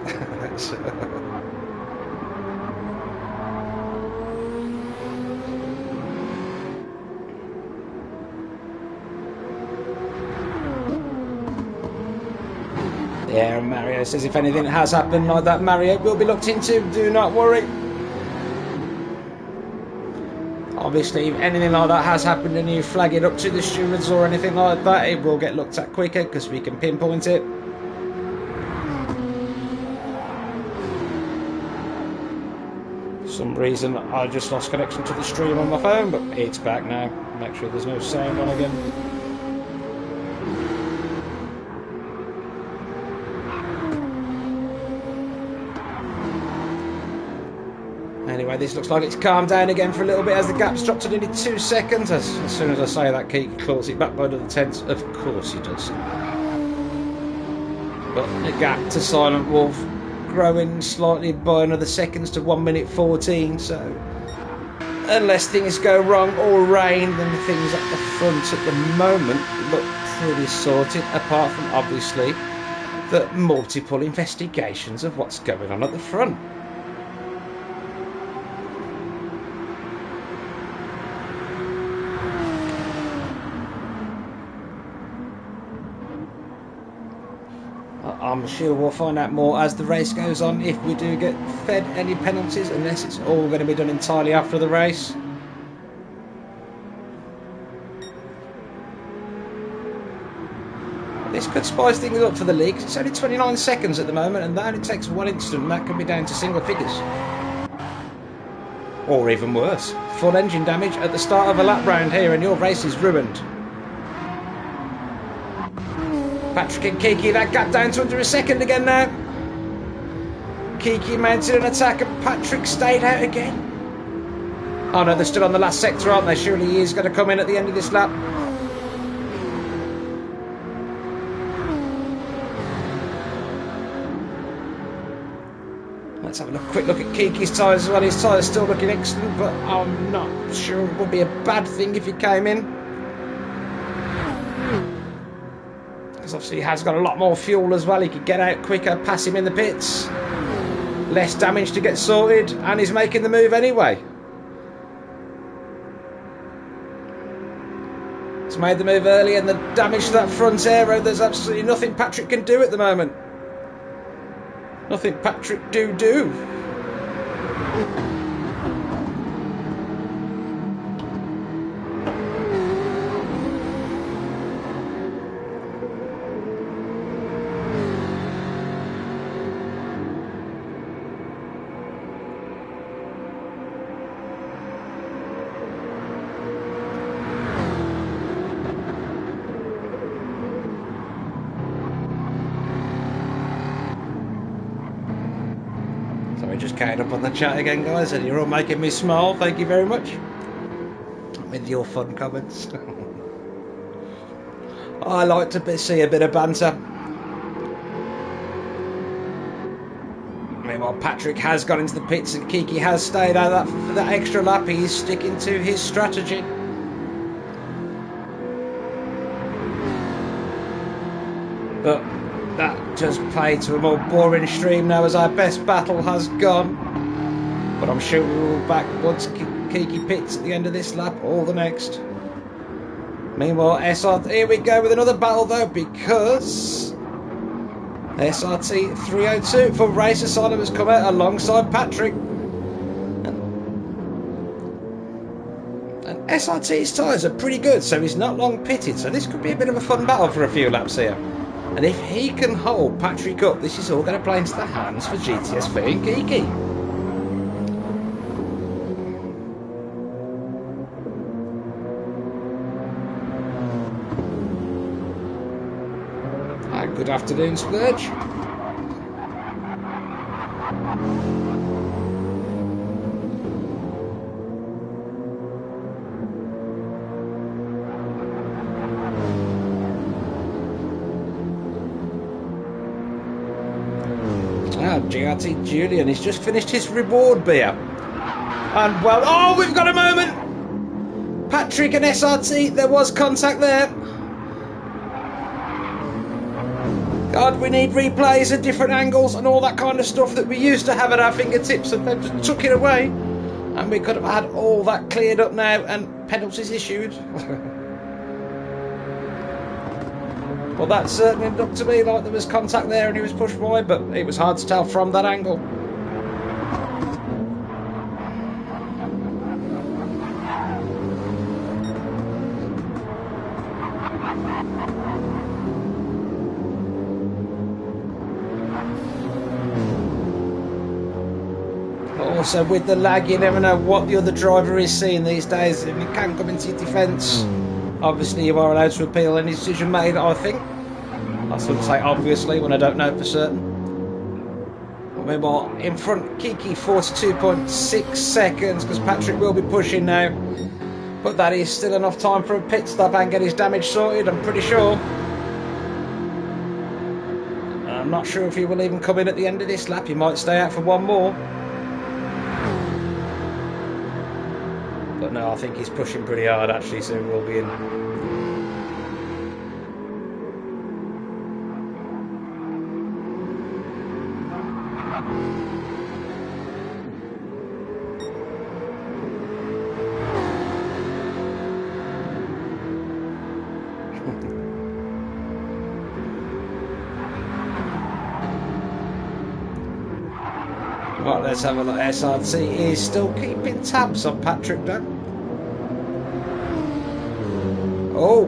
[SPEAKER 1] Yeah, Mario says if anything has happened like that, Mario, will be looked into. Do not worry. Obviously, if anything like that has happened and you flag it up to the stewards or anything like that, it will get looked at quicker because we can pinpoint it. For some reason I just lost connection to the stream on my phone, but it's back now. Make sure there's no sound on again. Anyway, this looks like it's calmed down again for a little bit as the gap's dropped to nearly 2 seconds. As soon as I say that, Keith claws it back by another tenth. Of course he does. But the gap to Silent Wolf growing slightly by another seconds to 1 minute 14. So unless things go wrong or rain, then things at the front at the moment look pretty sorted, apart from obviously the multiple investigations of what's going on at the front. I'm sure we'll find out more as the race goes on, if we do get fed any penalties, unless it's all going to be done entirely after the race. This could spice things up for the league. It's only 29 seconds at the moment, and that only takes one incident, and that could be down to single figures. Or even worse, full engine damage at the start of a lap round here and your race is ruined. Patrick and Kiki, that gap down to under a second again now. Kiki mounted an attack and Patrick stayed out again. Oh no, they're still on the last sector, aren't they? Surely he is going to come in at the end of this lap. Let's have a quick look at Kiki's tyres as well. His tyres still looking excellent, but I'm not sure it would be a bad thing if he came in. Because obviously he has got a lot more fuel as well. He could get out quicker, pass him in the pits. Less damage to get sorted, and he's making the move anyway. He's made the move early, and the damage to that front aero, there's absolutely nothing Patrick can do at the moment. Nothing Patrick do. cracking up on the chat again, guys, and you're all making me smile. Thank you very much. With your fun comments. I like to see a bit of banter. Meanwhile, Patrick has gone into the pits and Kiki has stayed out for that extra lap. He's sticking to his strategy. But that just played to a more boring stream now as our best battle has gone. But I'm sure we will be back once Kiki pits at the end of this lap or the next. Meanwhile, here we go with another battle though, because SRT 302 for Race Asylum has come out alongside Patrick. And SRT's tyres are pretty good, so he's not long pitted, so this could be a bit of a fun battle for a few laps here. And if he can hold Patrick up, this is all going to play into the hands for GTSV and Kiki. Good afternoon, Splurge. GRT Julian, he's just finished his reward beer. And well, oh, we've got a moment! Patrick and SRT, there was contact there. God, we need replays at different angles and all that kind of stuff that we used to have at our fingertips, and they just took it away. And we could have had all that cleared up now and penalties issued. Well, that certainly looked to me like there was contact there and he was pushed wide, but it was hard to tell from that angle. Also, with the lag, you never know what the other driver is seeing these days, and you can come into your defence. Obviously, you are allowed to appeal any decision made, I think. I shouldn't say obviously when I don't know for certain. Meanwhile, in front, Kiki 42.6 seconds, because Patrick will be pushing now. But that is still enough time for a pit stop and get his damage sorted, I'm pretty sure. I'm not sure if he will even come in at the end of this lap. He might stay out for one more. But no, I think he's pushing pretty hard actually, so we'll be in. Right, let's have a look. SRT is still keeping tabs on Patrick though. Oh,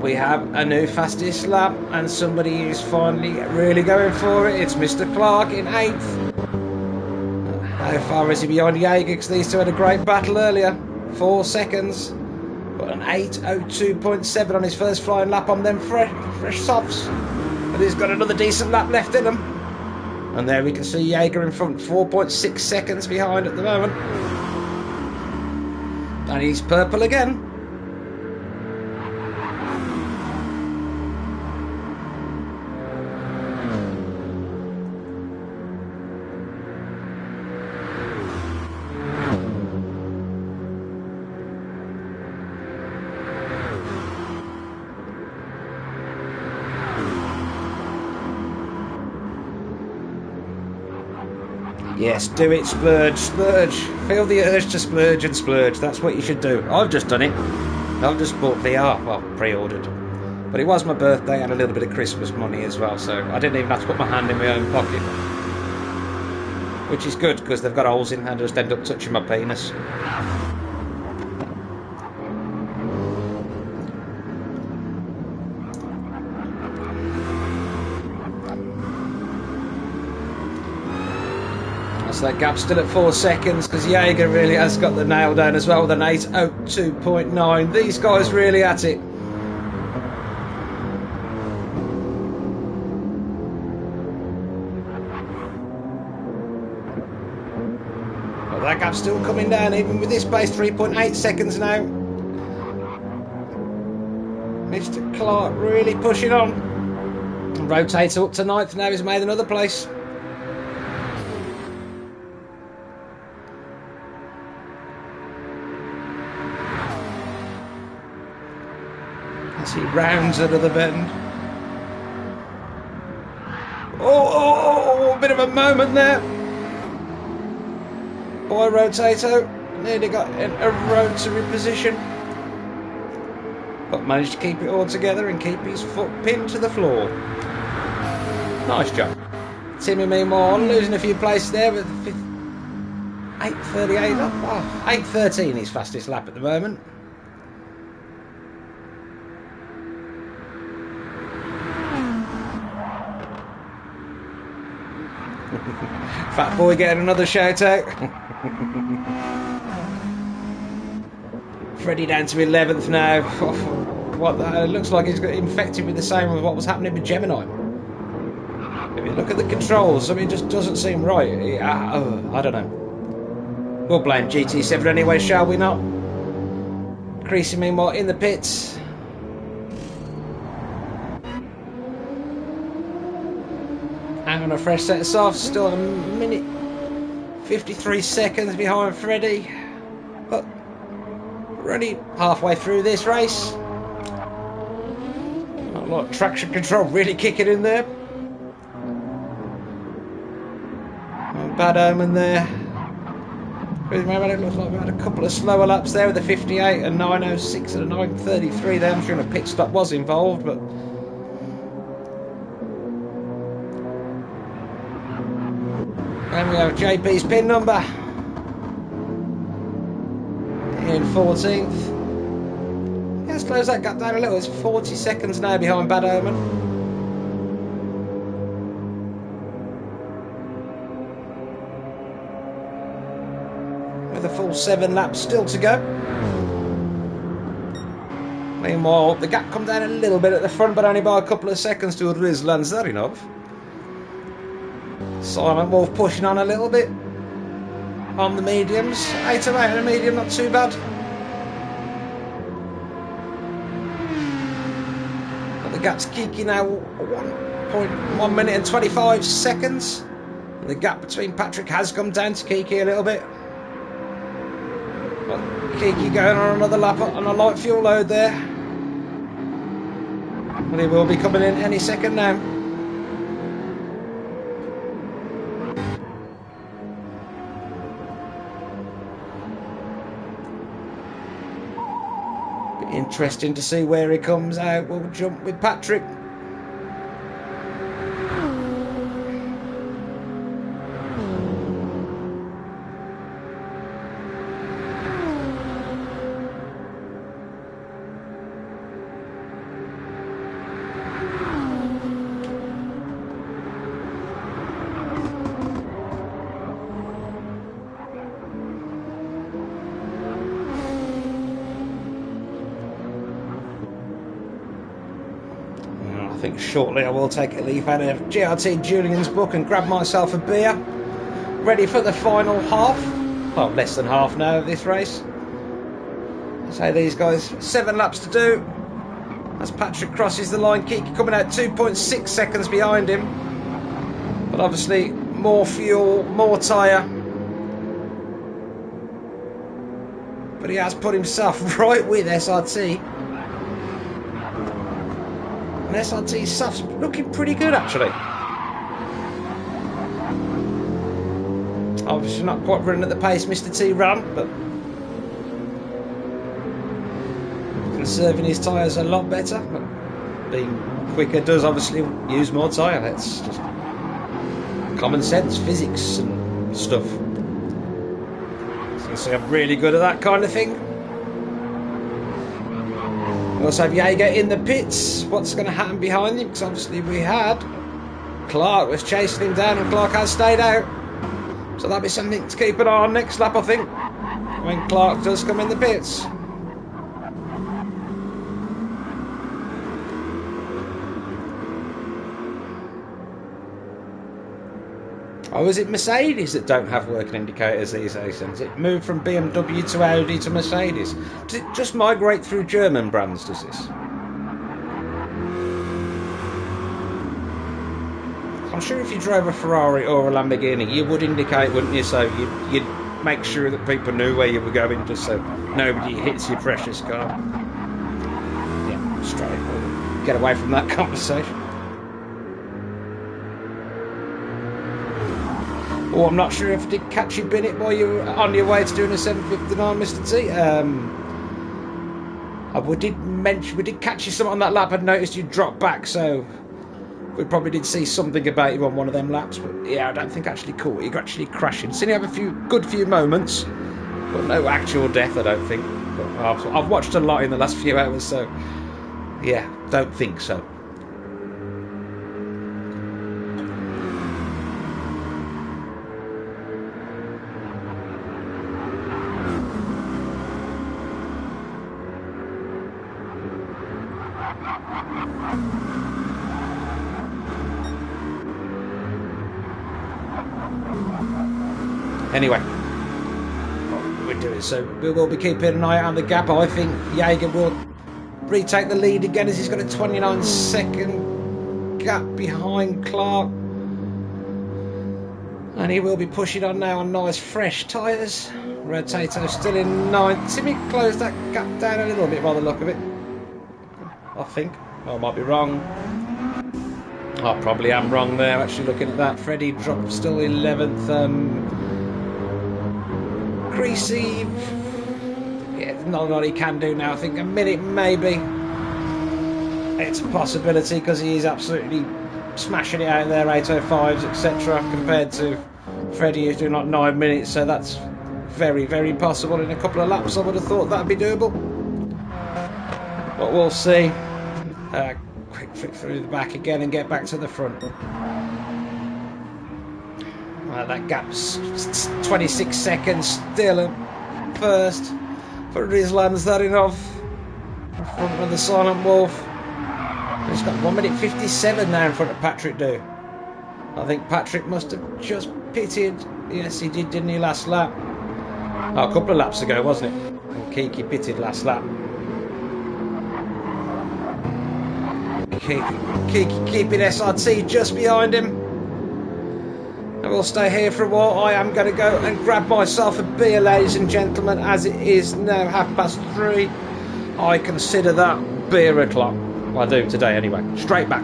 [SPEAKER 1] we have a new fastest lap and somebody who's finally really going for it. It's Mr. Clark in 8th. How far is he behind Jaeger? Because these two had a great battle earlier. 4 seconds. But an 8:02.7 on his first flying lap on them fresh softs. But he's got another decent lap left in him. And there we can see Jaeger in front, 4.6 seconds behind at the moment. And he's purple again. Yes, do it, splurge, splurge. Feel the urge to splurge and splurge. That's what you should do. I've just done it. I've just bought VR, well, pre-ordered. But it was my birthday and a little bit of Christmas money as well, so I didn't even have to put my hand in my own pocket. Which is good, because they've got holes in and I just end up touching my penis. So that gap's still at 4 seconds because Jaeger really has got the nail down as well with an 8:02.9. These guys really at it. still coming down, even with this pace. 3.8 seconds now. Mr. Clark really pushing on. Rotator up to 9th now. He's made another place. As he rounds another bend. Oh, a bit of a moment there. Boy Rotato nearly got in a rotary position, but managed to keep it all together and keep his foot pinned to the floor. Nice job. Timmy meanwhile losing a few places there with 8.38. Oh, 8.13 his fastest lap at the moment. Fat boy getting another shout out. Freddie down to 11th now. What looks like he's got infected with the same as what was happening with Gemini. If you look at the controls, I mean, it just doesn't seem right. I don't know. We'll blame GT7 anyway, shall we not? Creasy meanwhile in the pits. Having a fresh set of softs, still a minute 53 seconds behind Freddie, but we're only halfway through this race. A lot of traction control really kicking in there. Bad omen there. It looks like we had a couple of slower laps there with a 58, a 9.06 and a 9.33 there. I'm sure a pit stop was involved, but and we have JP's pin number in 14th. Let's close that gap down a little. It's 40 seconds now behind Bad Omen. With a full 7 laps still to go. Meanwhile, the gap come down a little bit at the front, but only by a couple of seconds to Rizlan Zarinov. Silent Wolf pushing on a little bit on the mediums. 8.08 on a medium, not too bad. But the gap's Kiki now 1 minute and 25 seconds. And the gap between Patrick has come down to Kiki a little bit. But Kiki going on another lap on a light fuel load there. And he will be coming in any second now. Interesting to see where he comes out. We'll jump with Patrick. I think shortly I will take a leaf out of GRT Julian's book and grab myself a beer. Ready for the final half. Well, less than half now of this race. So these guys, 7 laps to do. As Patrick crosses the line, Kiki coming out 2.6 seconds behind him. But obviously more fuel, more tyre. But he has put himself right with SRT. And SRT stuff's looking pretty good actually. Obviously not quite running at the pace Mr. T ran, but conserving his tyres a lot better. But being quicker does obviously use more tyre. That's just common sense, physics and stuff. So I'm really good at that kind of thing. We also have Jaeger in the pits. What's going to happen behind him? Because obviously we had Clark was chasing him down and Clark has stayed out. So that'll be something to keep an eye on next lap, I think, when Clark does come in the pits. Or is it Mercedes that don't have working indicators these days? Has it moved from BMW to Audi to Mercedes? Does it just migrate through German brands, does this? I'm sure if you drove a Ferrari or a Lamborghini, you would indicate, wouldn't you? So you'd make sure that people knew where you were going, just so nobody hits your precious car. Yeah, straight. Get away from that conversation. Oh, I'm not sure if I did catch you bin it while you were on your way to doing a 759, Mr. T. We did catch you some on that lap. I'd noticed you dropped back, so we probably did see something about you on one of them laps. But yeah, I don't think I actually caught you actually crashing. Seen you have a good few moments, but no actual death, I don't think. But I've watched a lot in the last few hours, so yeah, don't think so. Anyway, what we're doing, so we will be keeping an eye out on the gap. I think Jaeger will retake the lead again as he's got a 29-second gap behind Clark. And he will be pushing on now on nice fresh tyres. Rd.3 still in 9th. Timmy closed that gap down a little bit by the look of it, I think. I might be wrong. I probably am wrong there, actually, looking at that. Freddie dropped still 11th. Greasy, yeah, not a lot he can do now. I think a minute maybe. It's a possibility because he is absolutely smashing it out there, 805s, etc. compared to Freddie, who's doing like 9 minutes. So that's very, very possible. In a couple of laps, I would have thought that'd be doable. But we'll see. Quick flick through the back again and get back to the front. That gap's 26 seconds still at first for Rizlan Zarinov in front of the Silent Wolf. He's got 1 minute 57 now in front of Patrick Do. I think Patrick must have just pitted. Yes, he did, didn't he, last lap? Oh, a couple of laps ago, wasn't it? And Kiki pitted last lap. Kiki keeping SRT just behind him. I will stay here for a while. I am going to go and grab myself a beer, ladies and gentlemen, as it is now 3:30. I consider that beer o'clock. Well, I do today anyway. Straight back.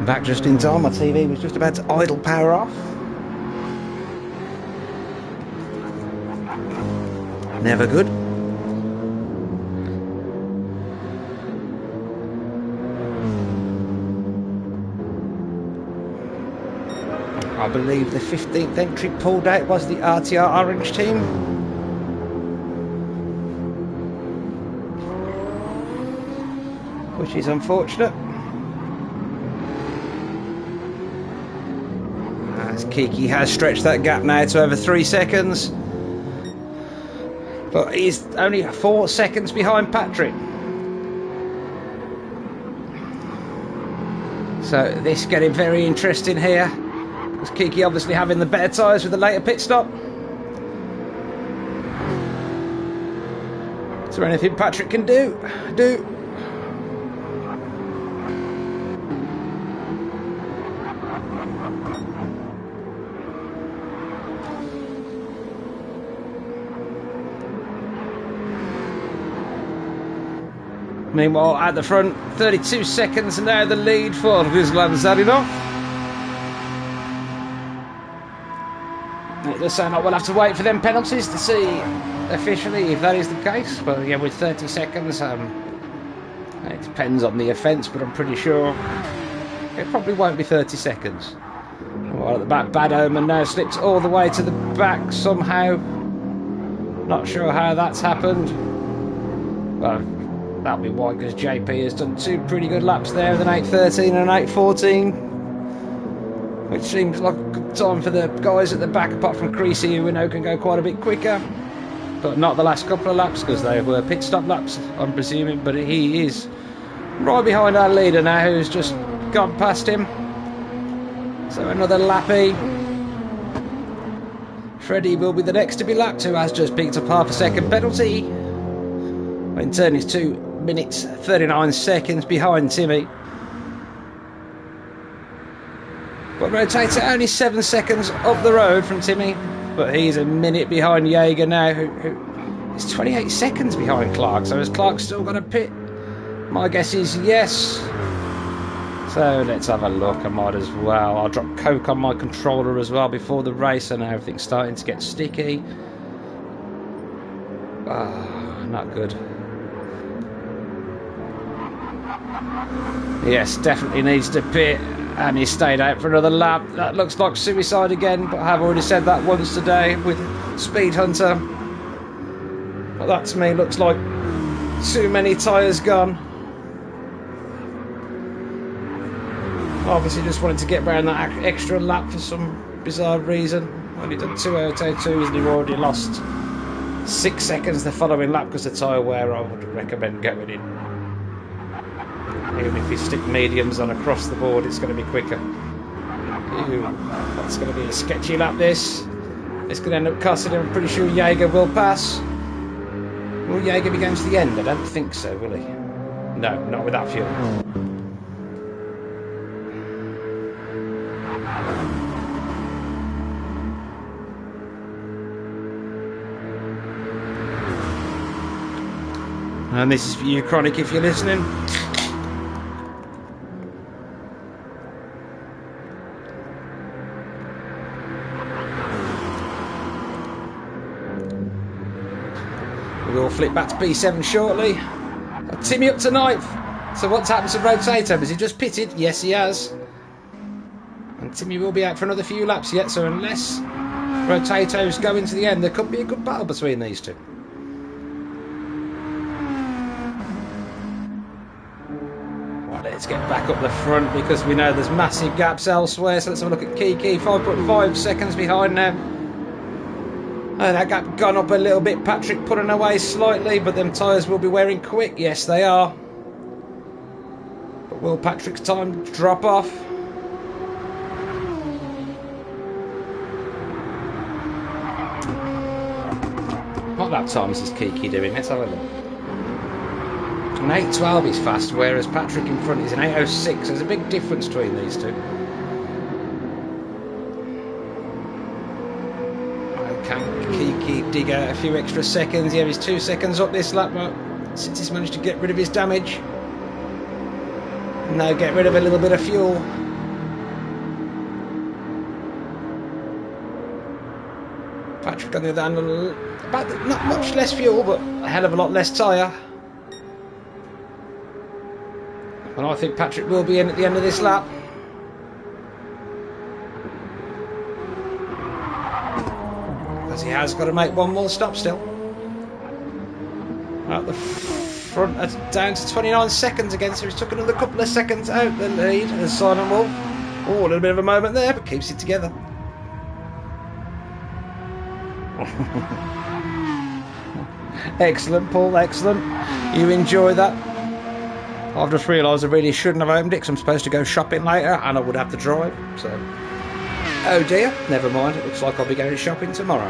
[SPEAKER 1] Back just in time, my TV was just about to idle power off. Never good. I believe the 15th entry pulled out was the RTR Orange team. Which is unfortunate. As Kiki has stretched that gap now to over 3 seconds. But he's only 4 seconds behind Patrick. So this is getting very interesting here. Because Kiki obviously having the better tyres with the later pit stop. Is there anything Patrick can do? Meanwhile, at the front, 32 seconds and now the lead for Ruslan Zarinov. It does sound like we'll have to wait for them penalties to see officially if that is the case. But yeah, with 30 seconds, it depends on the offence, but I'm pretty sure it probably won't be 30 seconds. Well, at the back, Bad Omen now slips all the way to the back somehow. Not sure how that's happened. Well, that'll be why, because JP has done 2 pretty good laps there with an 8.13 and an 8.14. Which seems like a good time for the guys at the back, apart from Creasy, who we know can go quite a bit quicker. But not the last couple of laps, because they were pit stop laps, I'm presuming. But he is right behind our leader now, who's just gone past him. So another lappy. Freddie will be the next to be lapped, who has just picked up half a second penalty. In turn, he's 2 minutes 39 seconds behind Timmy. But Rotator only 7 seconds up the road from Timmy, but he's a minute behind Jaeger now, who is 28 seconds behind Clark. So has Clark still got a pit? My guess is yes. So let's have a look. I might as well. I'll drop Coke on my controller as well before the race, and everything's starting to get sticky. Not good. Yes, definitely needs to pit, and he stayed out for another lap. That looks like suicide again, but I have already said that once today with Speed Hunter. But that to me looks like too many tyres gone. Obviously just wanted to get around that extra lap for some bizarre reason. Only done 2 Auto2s and he already lost 6 seconds the following lap because of tyre wear. I would recommend going in. Even if you stick mediums on across the board, it's going to be quicker. Ew, that's going to be a sketchy lap, this. It's going to end up costing him. I'm pretty sure Jaeger will pass. Will Jaeger be going to the end? I don't think so, will he? No, not with that fuel. And this is for you, Chronic, if you're listening. We'll flip back to P7 shortly. Timmy up to 9th. So what's happened to Rotato? Has he just pitted? Yes, he has. And Timmy will be out for another few laps yet. So unless Rotato's going to the end, there could be a good battle between these two. Well, let's get back up the front because we know there's massive gaps elsewhere. So let's have a look at Kiki. 5.5 seconds behind now. That gap gone up a little bit. Patrick pulling away slightly, but them tyres will be wearing quick. Yes, they are. But will Patrick's time drop off? What lap times is Kiki doing? Let's have a look. An 8.12 is fast, whereas Patrick in front is an 8.06. There's a big difference between these two. Kiki dig out a few extra seconds. Yeah, he's 2 seconds up this lap, but since he's managed to get rid of his damage, now get rid of a little bit of fuel. Patrick on the other hand, about not much less fuel, but a hell of a lot less tyre. And I think Patrick will be in at the end of this lap. Because he has got to make one more stop still. At the front, down to 29 seconds again, so he's took another couple of seconds out the lead as Silent Wolf. Oh, a little bit of a moment there, but keeps it together. Excellent, Paul, excellent. You enjoy that. I've just realised I really shouldn't have opened it because I'm supposed to go shopping later and I would have to drive, so... Oh dear, never mind, it looks like I'll be going shopping tomorrow.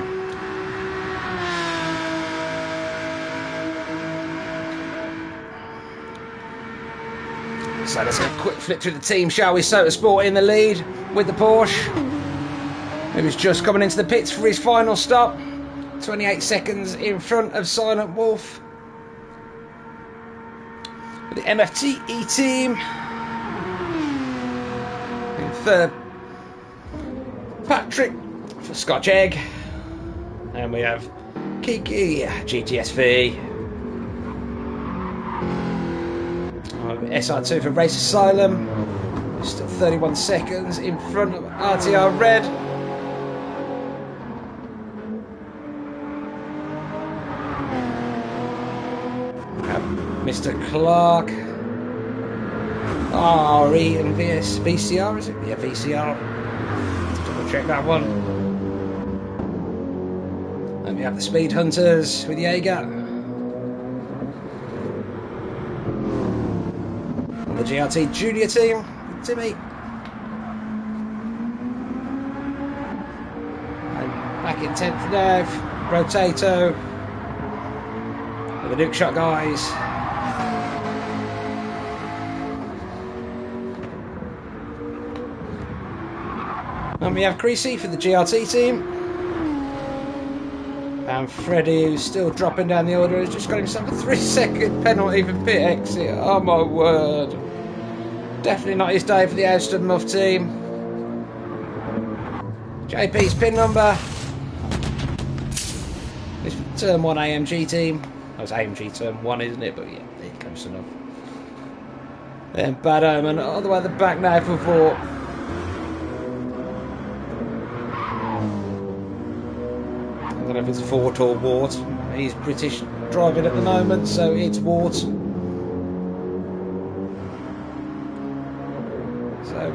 [SPEAKER 1] So let's have a quick flick through the team, shall we? Soda Sport in the lead with the Porsche. He was just coming into the pits for his final stop. 28 seconds in front of Silent Wolf. With the MFTE team. In third, Patrick for Scotch Egg. And we have Kiki, GTSV. SR2 for Race Asylum. Still 31 seconds in front of RTR Red. Mr. Clark, RE and VCR, is it? Yeah, VCR. Let's double check that one. And we have the Speed Hunters with Jaeger. And the GRT Junior team, Timmy. And back in 10th now, Rotato. And the Duke Shot guys. And we have Creasy for the GRT team. And Freddie, who's still dropping down the order, has just got himself a 3-second penalty for pit exit. Oh my word. Definitely not his day for the Austin Muff team. JP's pin number. This is Turn 1 AMG team. Oh, it's AMG Turn 1, isn't it? But yeah, close enough. Then Bad Omen all the way at the back now for Vought. I don't know if it's Vought or Wart. He's British driving at the moment, so it's Wart. So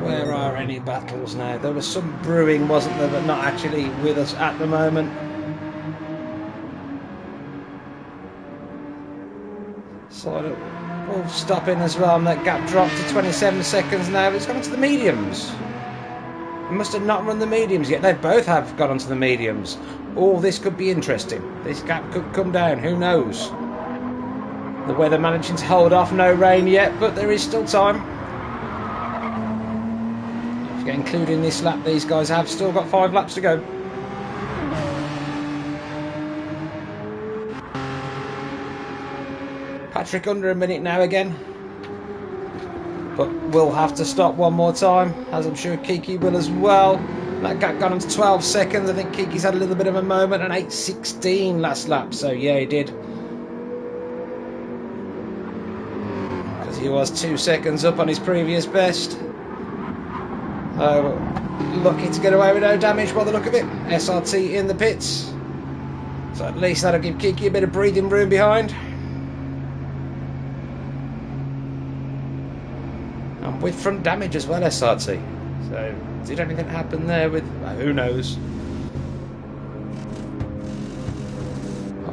[SPEAKER 1] where are any battles now? There was some brewing, wasn't there, but not actually with us at the moment. So Wolf stopping as well, and that gap dropped to 27 seconds now. It's gone to the mediums. He must have not run the mediums yet. They both have gone onto the mediums. Oh, this could be interesting. This gap could come down. Who knows? The weather managing to hold off. No rain yet, but there is still time. Including this lap, these guys have still got 5 laps to go. Patrick under a minute now again. But we'll have to stop one more time, as I'm sure Kiki will as well. That gap got on to 12 seconds. I think Kiki's had a little bit of a moment, an 8:16 last lap, so yeah, he did. Because he was 2 seconds up on his previous best. Lucky to get away with no damage by the look of it. SRT in the pits. So at least that'll give Kiki a bit of breathing room behind. With front damage as well, SRT. So, did anything happen there with... who knows?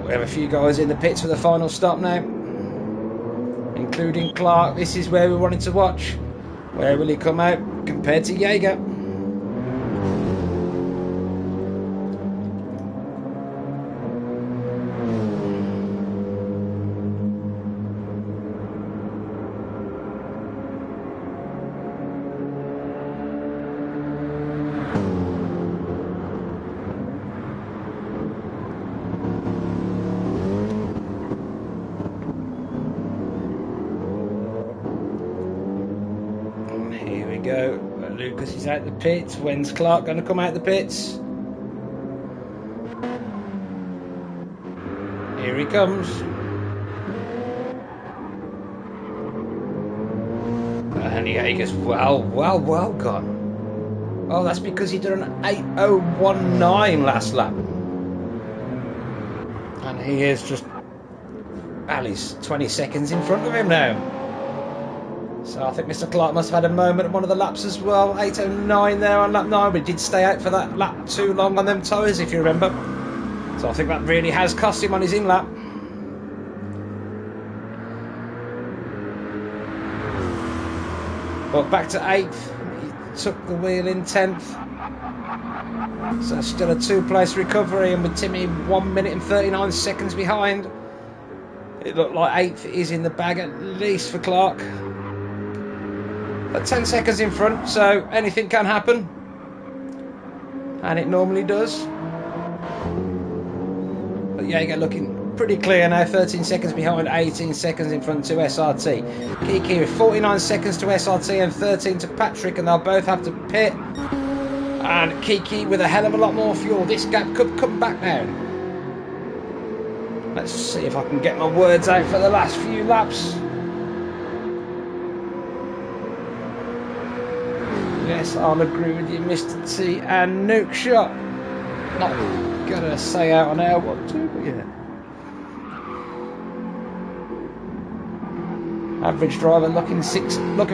[SPEAKER 1] We have a few guys in the pits for the final stop now. Including Clark. This is where we wanted to watch. Where will he come out compared to Jaeger? Go. Lucas is out the pits. When's Clark going to come out the pits? Here he comes. And Jaeger's well gone. Oh, that's because he did an 8:019 last lap. And he is just... well, he's 20 seconds in front of him now. So I think Mr. Clark must have had a moment at one of the laps as well. 8:09 there on lap 9, but he did stay out for that lap too long on them tyres, if you remember. So I think that really has cost him on his in-lap. But back to 8th. He took the wheel in 10th. So still a 2-place recovery, and with Timmy 1 minute and 39 seconds behind, it looked like 8th is in the bag at least for Clark. But 10 seconds in front, so anything can happen. And it normally does. But Jaeger looking pretty clear now, 13 seconds behind, 18 seconds in front to SRT. Kiki with 49 seconds to SRT and 13 to Patrick, and they'll both have to pit. And Kiki with a hell of a lot more fuel. This gap could come back now. Let's see if I can get my words out for the last few laps. Yes, I'll agree with you, Mr. T and Nuke Shot. Not gonna say out on air what to, but yeah. Average driver looking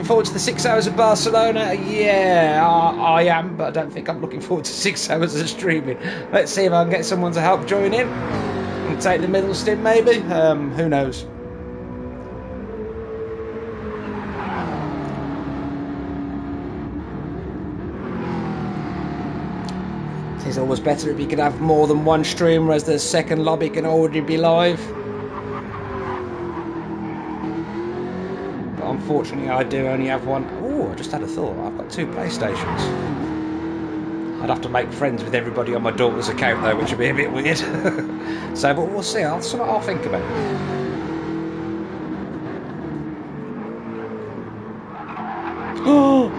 [SPEAKER 1] forward to the 6 hours of Barcelona. Yeah, I am, but I don't think I'm looking forward to 6 hours of streaming. Let's see if I can get someone to help join in and take the middle stint, maybe. Who knows? It's always better if you could have more than one stream, whereas the second lobby can already be live. But unfortunately, I do only have one. Oh, I just had a thought. I've got 2 PlayStations. I'd have to make friends with everybody on my daughter's account, though, which would be a bit weird. So, but we'll see. I'll think about it. Oh!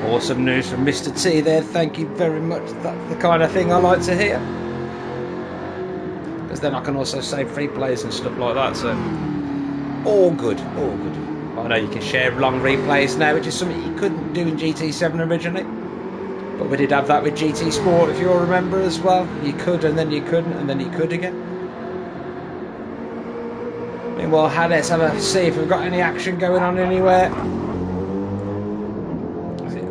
[SPEAKER 1] Awesome news from Mr. T there, thank you very much. That's the kind of thing I like to hear. Because then I can also save free plays and stuff like that, so all good, all good. I know you can share long replays now, which is something you couldn't do in GT7 originally. But we did have that with GT Sport, if you'll remember as well. You could, and then you couldn't, and then you could again. Meanwhile, let's have a see if we've got any action going on anywhere.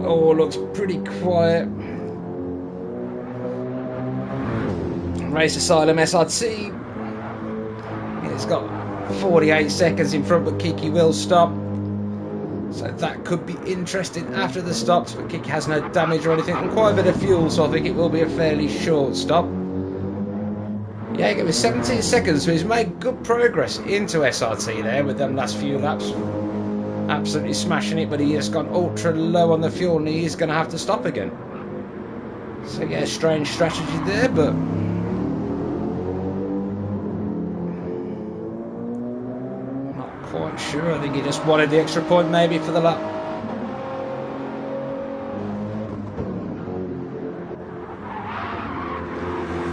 [SPEAKER 1] Oh, looks pretty quiet. Race Asylum SRT. It's got 48 seconds in front, but Kiki will stop. So that could be interesting after the stops, but Kiki has no damage or anything, and quite a bit of fuel, so I think it will be a fairly short stop. Jaeger with 17 seconds, so he's made good progress into SRT there with them last few laps. Absolutely smashing it, but he has gone ultra low on the fuel and he is going to have to stop again. So yeah, strange strategy there, but not quite sure. I think he just wanted the extra point maybe for the lap.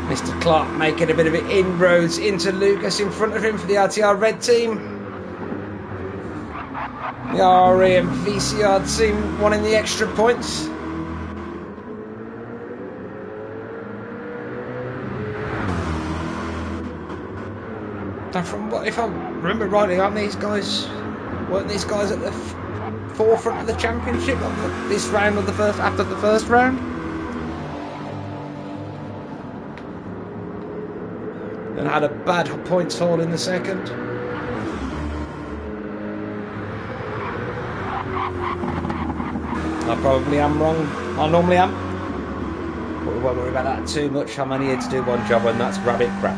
[SPEAKER 1] Mr. Clark making a bit of inroads into Lucas in front of him for the RTR Red team. The RE and VCR team wanting the extra points. And from what, if I remember rightly, weren't these guys at the forefront of the championship on this round of the first, after the first round? And had a bad points haul in the second. I probably am wrong. I normally am. But we won't worry about that too much. I'm only here to do one job, and that's rabbit crap.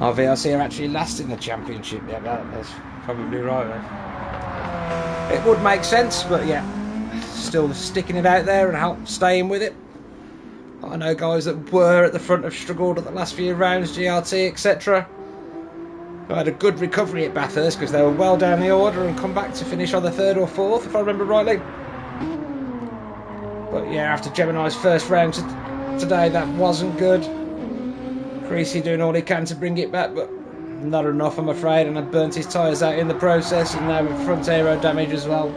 [SPEAKER 1] Our VRC are actually last in the championship. Yeah, that's probably right. Right? It would make sense, but yeah, still sticking it out there and staying with it. I know guys that were at the front have struggled at the last few rounds, GRT, etc. I had a good recovery at Bathurst because they were well down the order and come back to finish on the 3rd or 4th, if I remember rightly. But yeah, after Gemini's first round today, that wasn't good. Creasy doing all he can to bring it back, but not enough, I'm afraid, and I burnt his tyres out in the process, and now with front aero damage as well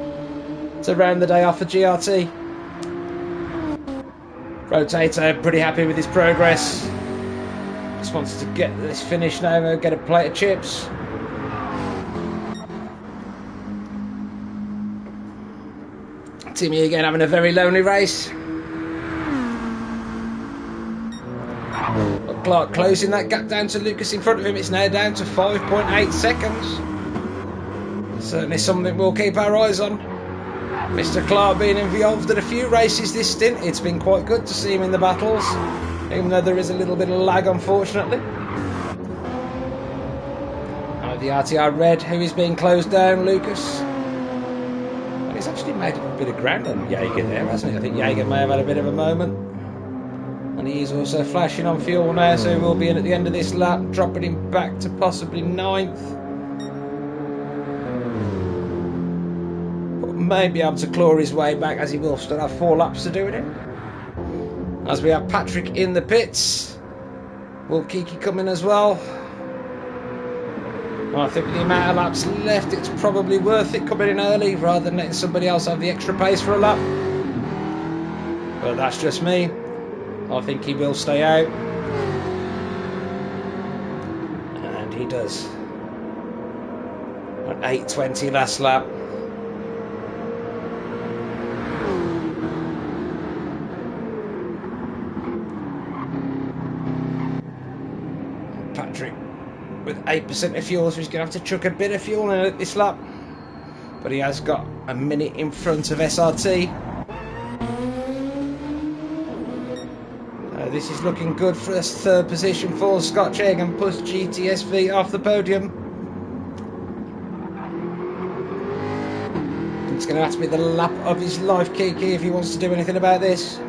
[SPEAKER 1] to round the day off for GRT. Rotator pretty happy with his progress. Just wants to get this finished now and get a plate of chips. Timmy again having a very lonely race. But Clark closing that gap down to Lucas in front of him. It's now down to 5.8 seconds. Certainly something we'll keep our eyes on. Mr. Clark being involved in a few races this stint. It's been quite good to see him in the battles, even though there is a little bit of lag, unfortunately. The RTR Red, who is being closed down, Lucas. And he's actually made a bit of ground on Jaeger there, hasn't he? I think Jaeger may have had a bit of a moment. And he is also flashing on fuel now, so he will be in at the end of this lap, dropping him back to possibly 9th. But may be able to claw his way back, as he will still have 4 laps to do with it. As we have Patrick in the pits. Will Kiki come in as well? Well, I think with the amount of laps left, it's probably worth it coming in early rather than letting somebody else have the extra pace for a lap. But that's just me. I think he will stay out. And he does. At 8:20 last lap. Patrick with 8% of fuel, so he's going to have to chuck a bit of fuel in at this lap. But he has got a minute in front of SRT. This is looking good for a 3rd position for Scott Chegg and push GTSV off the podium. It's going to have to be the lap of his life, Kiki, if he wants to do anything about this.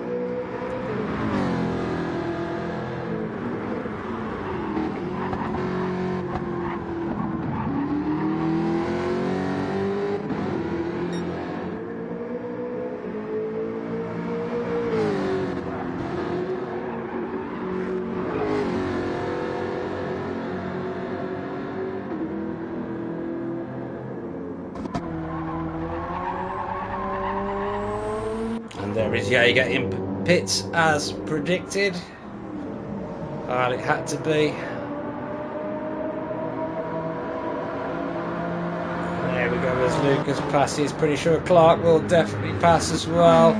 [SPEAKER 1] There is Jaeger in pits as predicted. Well, it had to be. There we go as Lucas passes. Pretty sure Clark will definitely pass as well.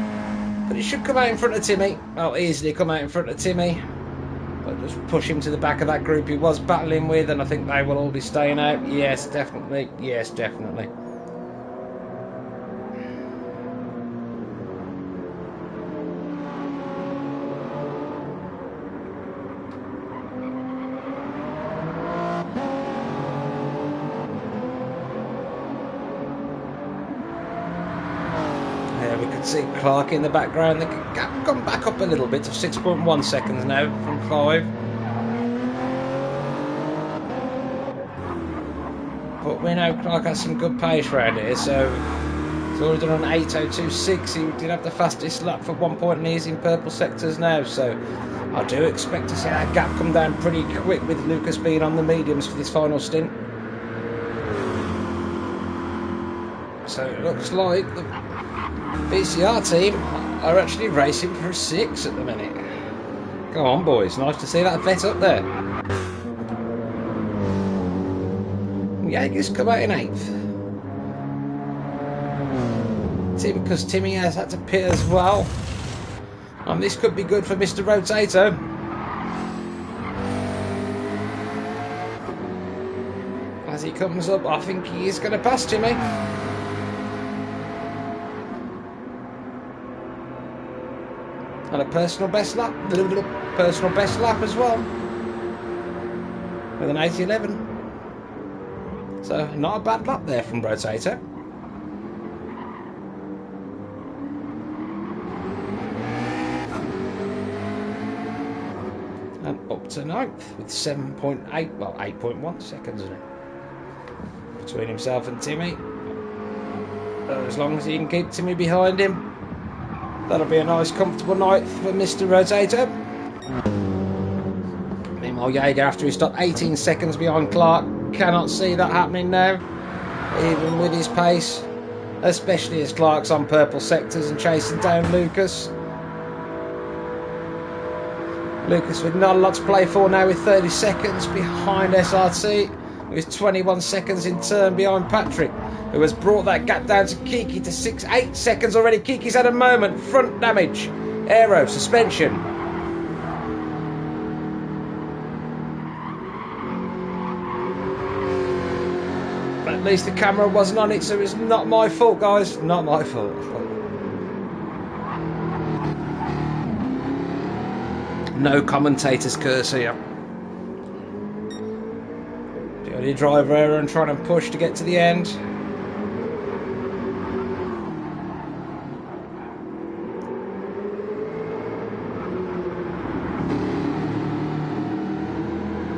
[SPEAKER 1] But he should come out in front of Timmy. Well, easily come out in front of Timmy. But just push him to the back of that group he was battling with, and I think they will all be staying out. Yes, definitely. Yes, definitely. We could see Clark in the background. The gap gone back up a little bit to 6.1 seconds now from 5. But we know Clark has some good pace around here, so he's already done on 8:02.6. He did have the fastest lap for 1 point, and he's in purple sectors now, so I do expect to see that gap come down pretty quick with Lucas being on the mediums for this final stint. So it looks like the VCR team are actually racing for a 6 at the minute. Go on, boys. Nice to see that vet up there. Jaeger's come out in 8th. Because Timmy has had to pit as well. And this could be good for Mr. Rotato. As he comes up, I think he is going to pass Timmy. And a personal best lap, as well, with an 8:11. So not a bad lap there from Rotator. And up to 9th with 7.8, well 8.1 seconds in it. between himself and Timmy. As long as he can keep Timmy behind him, that'll be a nice comfortable night for Mr. Rotator. Meanwhile, Jaeger, after he stopped 18 seconds behind Clark, cannot see that happening now, even with his pace, especially as Clark's on purple sectors and chasing down Lucas. Lucas with not a lot to play for now, with 30 seconds behind SRT, with 21 seconds in turn behind Patrick, who has brought that gap down to Kiki to 8 seconds already. Kiki's had a moment. Front damage, aero, suspension. But at least the camera wasn't on it, so it's not my fault, guys. Not my fault. No commentator's curse here. The only driver error and trying to push to get to the end.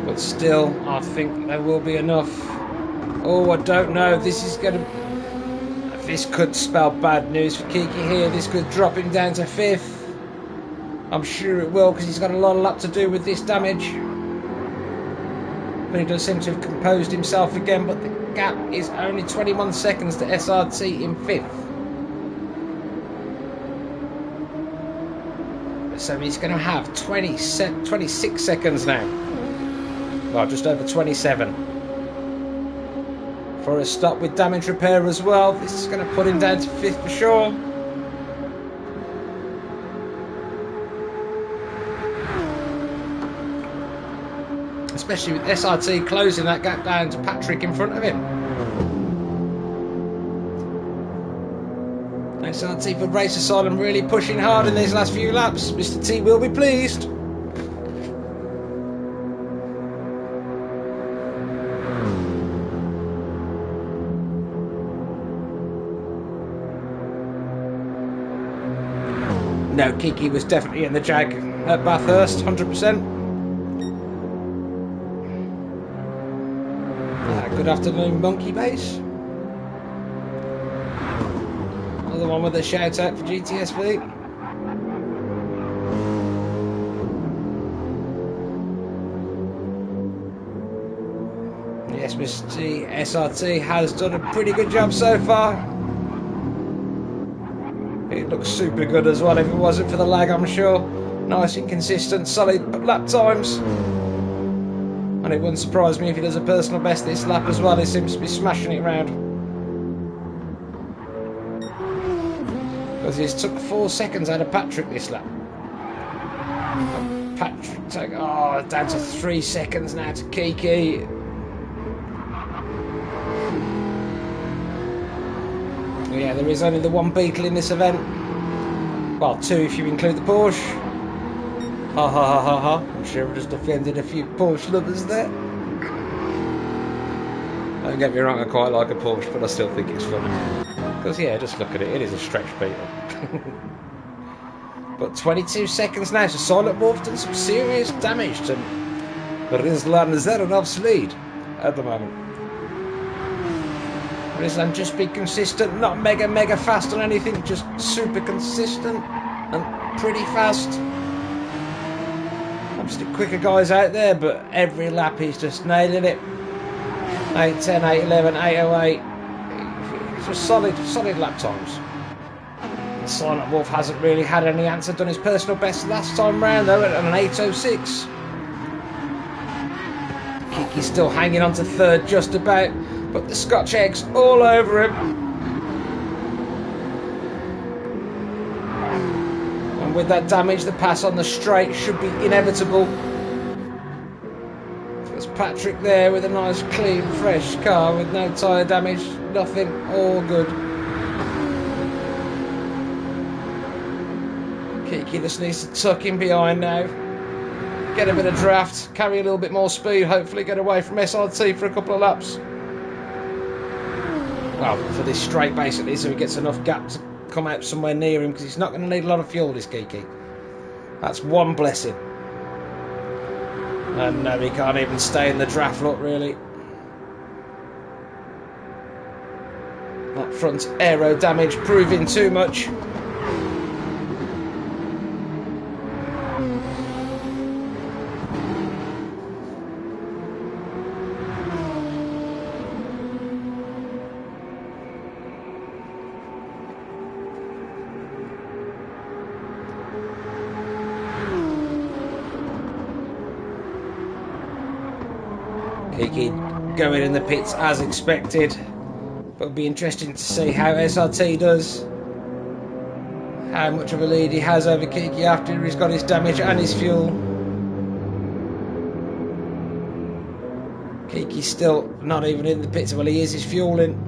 [SPEAKER 1] But still, I think there will be enough. Oh, I don't know. This could spell bad news for Kiki here. This could drop him down to 5th. I'm sure it will, because he's got a lot of luck to do with this damage. But he does seem to have composed himself again, but the gap is only 21 seconds to SRT in 5th. So he's going to have 26 seconds now. Well, just over 27. For a stop with damage repair as well. This is going to put him down to 5th for sure. Especially with SRT closing that gap down to Patrick in front of him. SRT for Race Asylum really pushing hard in these last few laps. Mr. T will be pleased. No, Kiki was definitely in the Jag at Bathurst, 100%. Good afternoon, Monkey Base. Another one with a shout out for GTSV. Yes, Mr. SRT has done a pretty good job so far. It looks super good as well if it wasn't for the lag, I'm sure. Nice and consistent, solid lap times. And it wouldn't surprise me if he does a personal best this lap as well. He seems to be smashing it round. Because he's took 4 seconds out of Patrick this lap. Patrick took, down to 3 seconds now to Kiki. Yeah, there is only the one Beetle in this event. Well, 2 if you include the Porsche. Ha ha ha ha ha. I'm sure we just offended a few Porsche lovers there. Don't get me wrong, I quite like a Porsche, but I still think it's funny. Because, yeah, just look at it, it is a stretch Beetle. But 22 seconds now, so Silent Wolf done some serious damage to Rizlan Zeranov's lead at the moment. Rizlan just be consistent, not mega fast on anything, just super consistent and pretty fast. Obviously quicker guys out there, but every lap he's just nailing it. 8:10, 8:11, 8:08. It's just solid lap times. Silent Wolf hasn't really had any answer. Done his personal best last time round though at an 8:06. Kiki's still hanging on to 3rd just about, but the Scotch eggs all over him. With that damage, the pass on the straight should be inevitable. There's Patrick there with a nice, clean, fresh car with no tyre damage, nothing, all good. Kiki just needs to tuck in behind now. Get a bit of draft, carry a little bit more speed, hopefully get away from SRT for a couple of laps. Well, for this straight basically, so he gets enough gap to come out somewhere near him, because he's not going to need a lot of fuel, this Kiki. That's one blessing. And no, he can't even stay in the draft lot, really. front aero damage proving too much. Kiki going in the pits as expected, but it'll be interesting to see how SRT does. How much of a lead he has over Kiki after he's got his damage and his fuel. Kiki's still not even in the pits. Well, he is his fueling.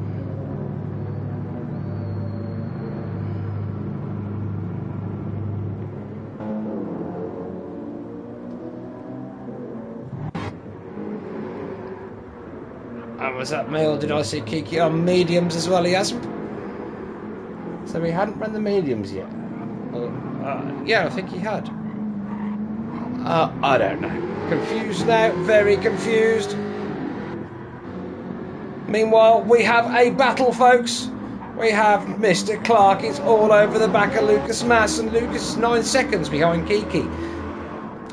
[SPEAKER 1] And was that me, or did I see Kiki on mediums as well? He hasn't. So he hadn't run the mediums yet. Yeah, I think he had. I don't know. Confused now, very confused. Meanwhile, we have a battle, folks. We have Mr. Clark. It's all over the back of Lucas Mass, and Lucas is 9 seconds behind Kiki.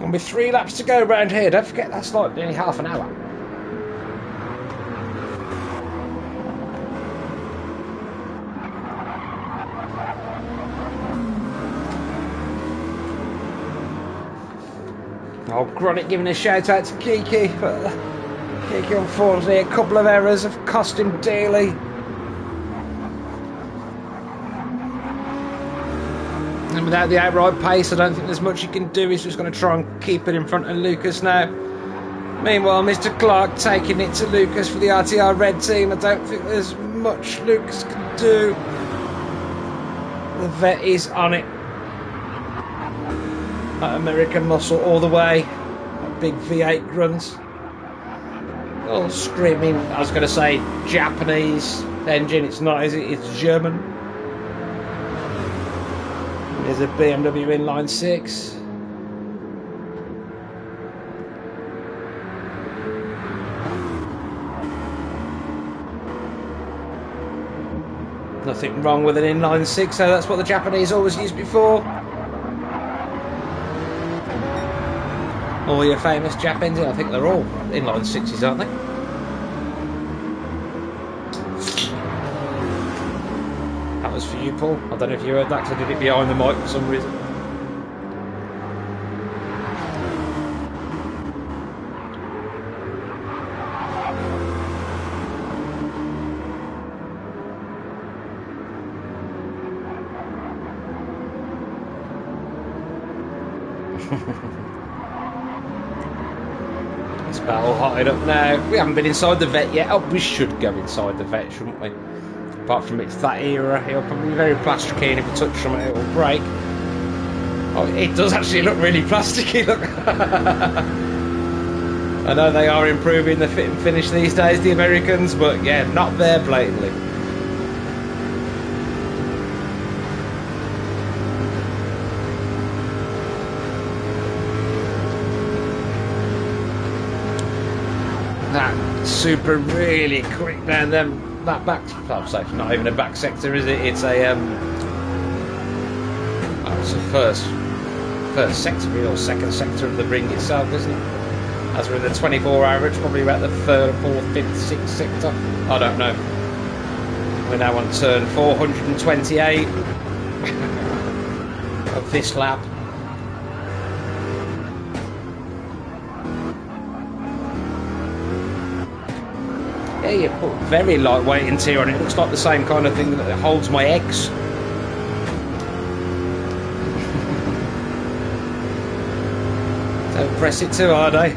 [SPEAKER 1] And with 3 laps to go round here, don't forget that's like nearly half an hour. Oh, Gronick giving a shout out to Kiki, but Kiki, unfortunately, a couple of errors have cost him dearly. And without the outright pace, I don't think there's much he can do. He's just going to try and keep it in front of Lucas now. Meanwhile, Mr. Clark taking it to Lucas for the RTR Red team. I don't think there's much Lucas can do. The vet is on it. That American muscle all the way. That big V8 grunt. Oh, screaming, I was going to say Japanese engine. It's not, is it? It's German. There's a BMW inline 6. Nothing wrong with an inline 6, so that's what the Japanese always used before. All your famous Jap engines, I think they're all inline 6s, aren't they? That was for you, Paul. I don't know if you heard that because I did it behind the mic for some reason. It's battle hotted up now. We haven't been inside the vet yet. Oh, we should go inside the vet, shouldn't we? Apart from it's that era, it'll probably be very plasticky, and if we touch from it, it'll break. Oh, it does actually look really plasticky, look. I know they are improving the fit and finish these days, the Americans, but yeah, not there blatantly. That super really quick down them. That back, I'm sorry, not even a back sector, is it? It's a it's the first sector or second sector of the ring itself, isn't it? As we're in the 24-hour, it's probably about the 3rd, 4th, 5th, 6th sector. I don't know. We're now on turn 428 of this lap. Yeah, you put very lightweight interior on it. It looks like the same kind of thing that holds my eggs. Don't press it too hard, eh?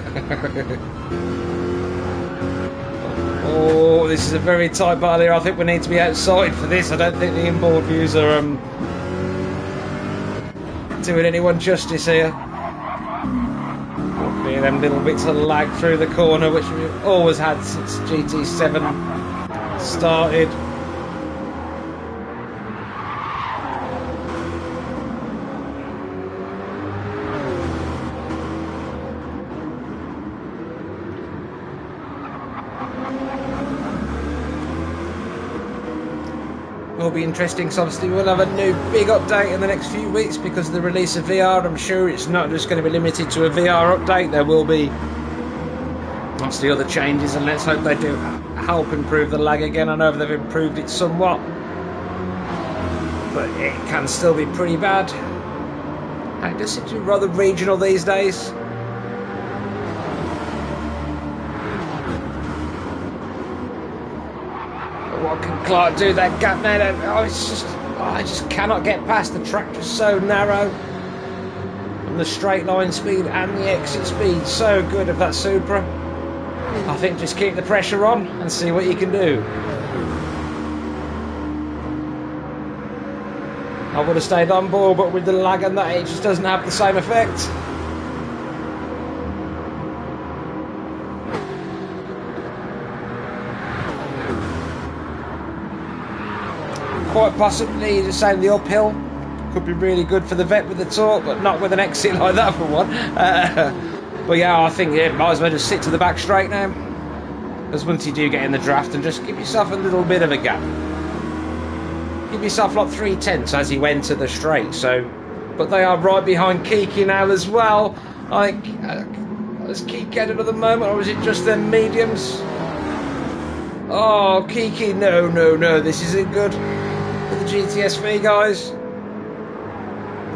[SPEAKER 1] Oh, this is a very tight battle here. I think we need to be outside for this. I don't think the inboard views are doing anyone justice here. Hopefully them little bits of lag through the corner, which we've always had since GT7 started. will be interesting because obviously we'll have a new big update in the next few weeks because of the release of VR. I'm sure it's not just going to be limited to a VR update. There will be obviously other changes, and let's hope they do help improve the lag again. I know they've improved it somewhat, but it can still be pretty bad. And it does seem to be rather regional these days. What can Clark do? That gap now, I just cannot get past. The track just so narrow, and the straight line speed and the exit speed so good of that Supra. I think just keep the pressure on and see what you can do. I would have stayed on board, but with the lag and that, it just doesn't have the same effect. Quite possibly the same, the uphill could be really good for the vet with the torque, but not with an exit like that for one. But yeah, I think might as well just sit to the back straight now, because once you do get in the draft, and just give yourself a little bit of a gap. Give yourself like 3/10 as you enter the straight. So, but they are right behind Kiki now as well. Like, does Kiki get another moment, or is it just them mediums? Oh, Kiki, no, this isn't good for the GTSV guys.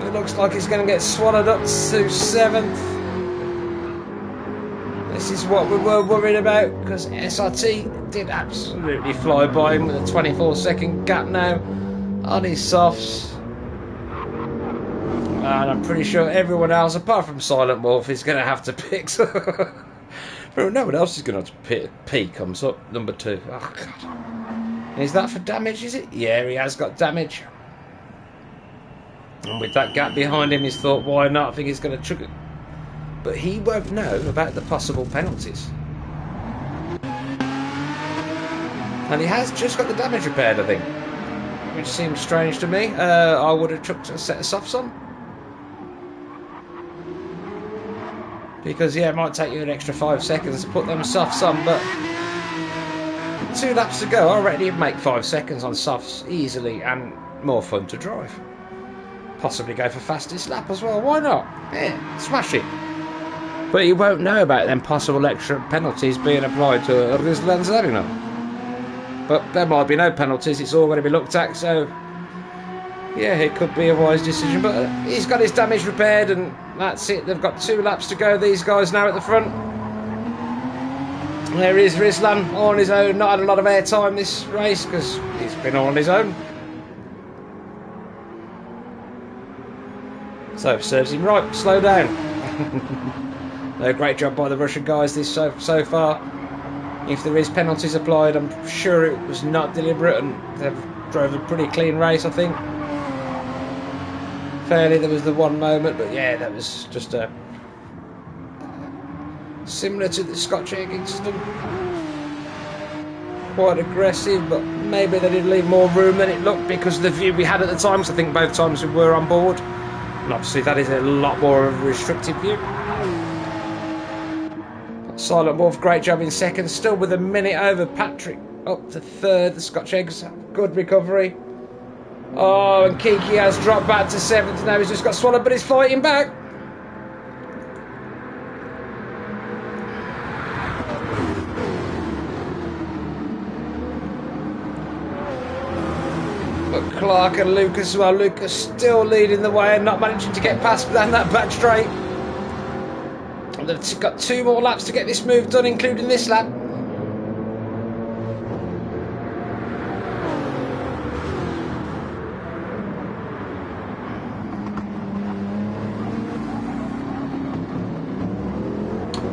[SPEAKER 1] It looks like it's going to get swallowed up to 7th. This is what we were worried about, because SRT did absolutely fly by him with a 24-second gap now on his softs. And I'm pretty sure everyone else, apart from Silent Wolf, is going to have to pick. No one else is going to have to pick. P comes up, number 2. Oh, God. Is that for damage, is it? Yeah, he has got damage. And with that gap behind him, he's thought, why not? I think he's going to chuck it. But he won't know about the possible penalties. And he has just got the damage repaired, I think. Which seems strange to me. I would have chucked a set of softs on. Because, yeah, it might take you an extra 5 seconds to put them softs on, but 2 laps to go, I reckon you'd make 5 seconds on softs easily and more fun to drive. Possibly go for fastest lap as well, why not? Yeah, smash it. But you won't know about them possible extra penalties being applied to Ruslan Zarina. But there might be no penalties, it's all going to be looked at, so yeah, it could be a wise decision. But he's got his damage repaired, and that's it. They've got 2 laps to go, these guys now at the front. There is Ruslan all on his own, not had a lot of airtime this race because he's been all on his own. So serves him right, slow down. No, great job by the Russian guys this so far. If there is penalties applied, I'm sure it was not deliberate, and they've drove a pretty clean race, I think. Fairly, there was the one moment, but yeah, that was just a similar to the Scotch egg incident. Quite aggressive, but maybe they did leave more room than it looked because of the view we had at the time. So I think both times we were on board, and obviously that is a lot more of a restricted view. Silent Wolf, great job in second, still with a minute over Patrick, up to 3rd. The Scotch Eggs, good recovery. Oh, and Kiki has dropped back to 7th. Now he's just got swallowed, but he's fighting back. But Clark and Lucas as well. Lucas still leading the way and not managing to get past down that back straight. They've got 2 more laps to get this move done, including this lap.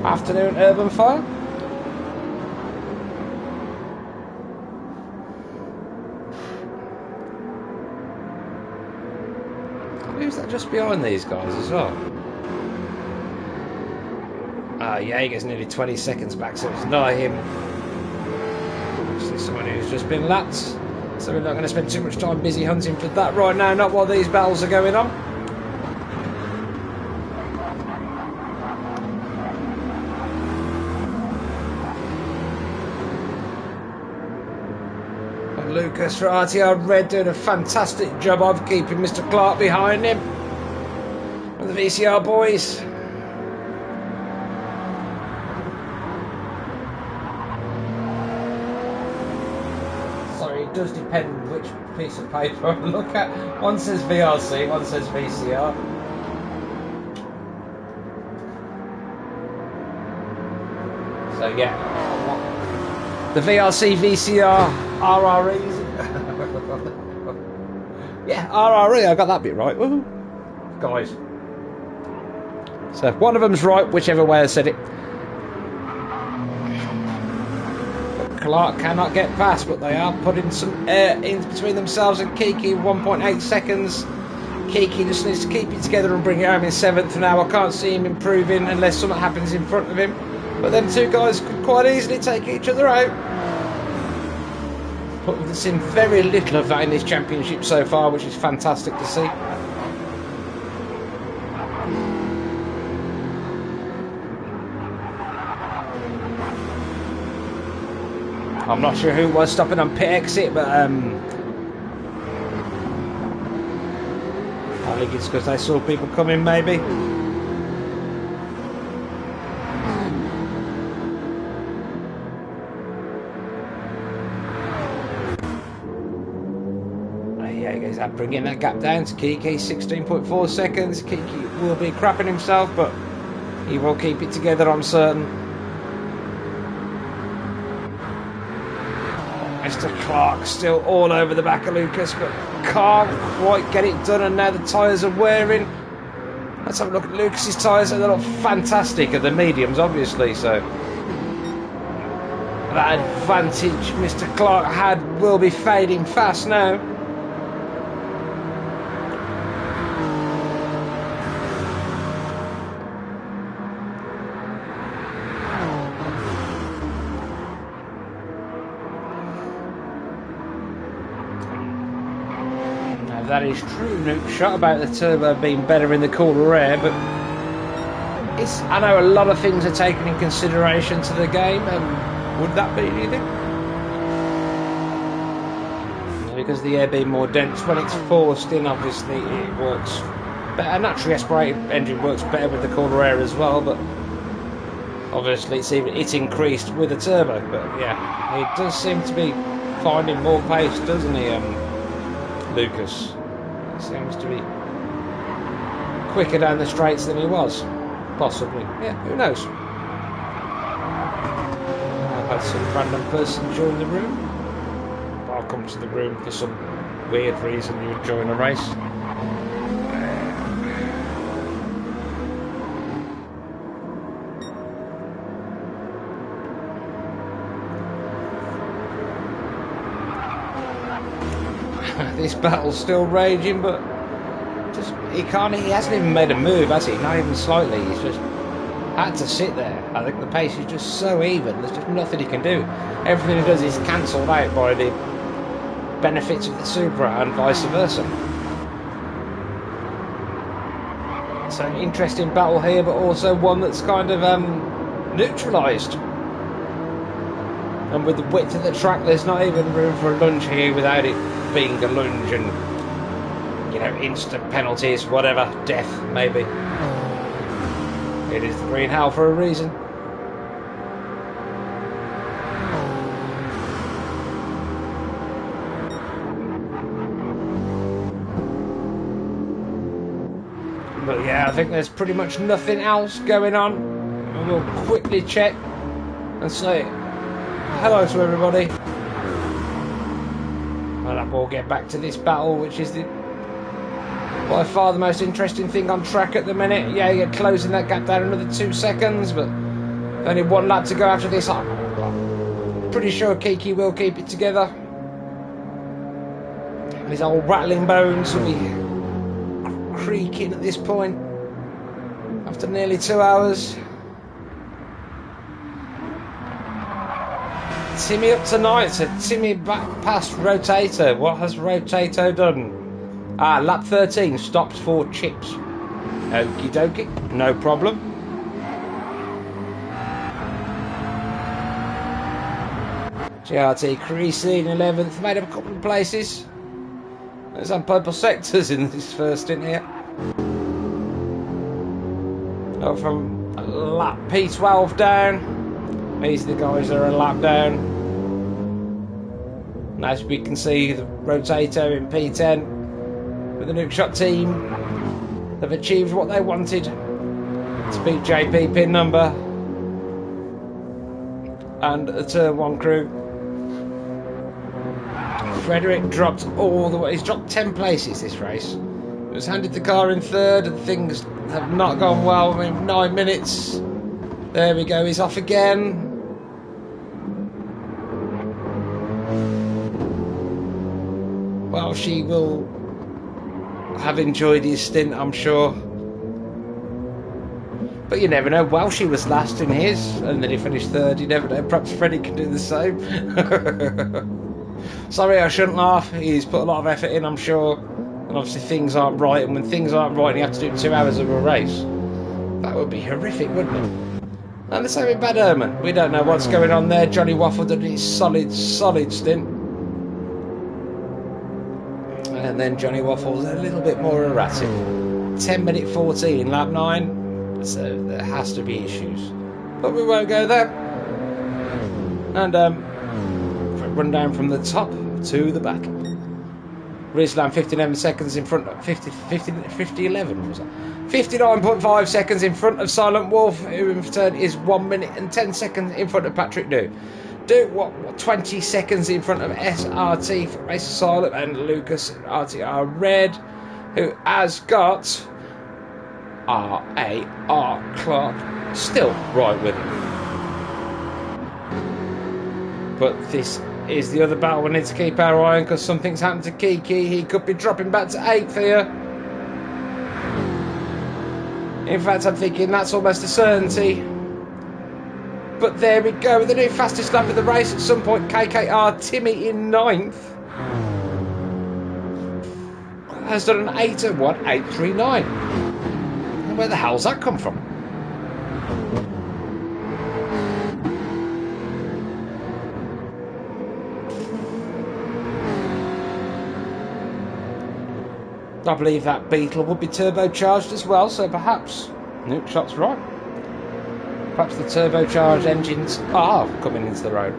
[SPEAKER 1] Afternoon Urban Fire. Who's that just behind these guys as well? Jaeger's nearly 20 seconds back, so it's not him. Actually, someone who's just been lapped. So we're not going to spend too much time busy hunting for that right now, not while these battles are going on. Lucas for RTR Red doing a fantastic job of keeping Mr. Clark behind him. And the VCR boys. Sorry, it does depend which piece of paper I look at. One says VRC, one says VCR. So yeah, the VRC, VCR, RREs. Yeah, RRE, I got that bit right. Woohoo. Guys. So one of them's right, whichever way I said it. But Clark cannot get past, but they are putting some air in between themselves and Kiki, 1.8 seconds. Kiki just needs to keep it together and bring it home in 7th now. I can't see him improving unless something happens in front of him. But them two guys could quite easily take each other out. But we've seen very little of that in this championship so far, which is fantastic to see. I'm not sure who was stopping on pit exit, but I think it's because they saw people coming, maybe. Bringing that gap down to Kiki, 16.4 seconds. Kiki will be crapping himself, but he will keep it together, I'm certain. Mr. Clark still all over the back of Lucas, but can't quite get it done, and now the tyres are wearing. Let's have a look at Lucas's tyres. They look fantastic, and the mediums, obviously, so that advantage Mr. Clark had will be fading fast now. That is true, Nuke shot about the turbo being better in the cooler air, but I know a lot of things are taken in consideration to the game. Would that be, do you think? Because the air being more dense, when it's forced in, obviously it works better. A naturally aspirated engine works better with the cooler air as well, but obviously it's increased with the turbo. But yeah, it does seem to be finding more pace, doesn't he, Lucas? Seems to be quicker down the straights than he was, possibly. Yeah, who knows? I've had some random person join the room. I'll come to the room for some weird reason you would join a race. This battle's still raging, but just he hasn't even made a move, has he? Not even slightly. He's just had to sit there. I think the pace is just so even. There's just nothing he can do. Everything he does is cancelled out by the benefits of the Supra and vice versa. So an interesting battle here, but also one that's kind of neutralised. And with the width of the track, there's not even room for a lunge here without it being a lunge and, you know, instant penalties, whatever, death, maybe. It is the green hell for a reason. But yeah, I think there's pretty much nothing else going on. And we'll quickly check and say hello to everybody. And we'll get back to this battle, which is by far the most interesting thing on track at the minute. Yeah, you're closing that gap down another 2 seconds, but only one lap to go after this. I'm pretty sure Kiki will keep it together. His old rattling bones will be creaking at this point after nearly 2 hours. Timmy up tonight, so Timmy back past Rotator. What has Rotator done? Lap 13, stopped for chips. Okie dokie, no problem. GRT creasing 11th, made up a couple of places. There's some purple sectors in this first stint here. Oh, from lap P12 down. These are the guys that are a lap down. And as we can see, the Rotator in P10 with the Nukeshot team. They've achieved what they wanted to beat JP pin number and the Turn 1 crew. Frederick dropped all the way. He's dropped 10 places this race. He was handed the car in third and things have not gone well. I mean, 9 minutes. There we go, he's off again. Well, she will have enjoyed his stint, I'm sure. But you never know. Welsh was last in his, and then he finished third. You never know. Perhaps Freddie can do the same. Sorry, I shouldn't laugh. He's put a lot of effort in, I'm sure. And obviously things aren't right. And when things aren't right and you have to do 2 hours of a race, that would be horrific, wouldn't it? And the same with Bad Herman. We don't know what's going on there. Johnny Waffle did his solid stint. And then Johnny Waffle's a little bit more erratic. 10 minute 14, lap 9. So there has to be issues. But we won't go there. And run down from the top to the back. Rizlan 59 seconds in front of 50 11 was that? 59.5 seconds in front of Silent Wolf, who in turn is 1 minute and 10 seconds in front of Patrick New. 20 seconds in front of SRT for Race Silent and Lucas RTR Red, who has got R.A.R. Clark still right with him. But this is the other battle we need to keep our eye on, because something's happened to Kiki. He could be dropping back to 8th here. In fact, I'm thinking that's almost a certainty. But there we go, the new fastest lap of the race at some point. KKR Timmy in 9th. Has done an 8:1.839. Where the hell's that come from? I believe that Beetle would be turbocharged as well, so perhaps Nukeshot's right. Perhaps the turbocharged engines are coming into the road.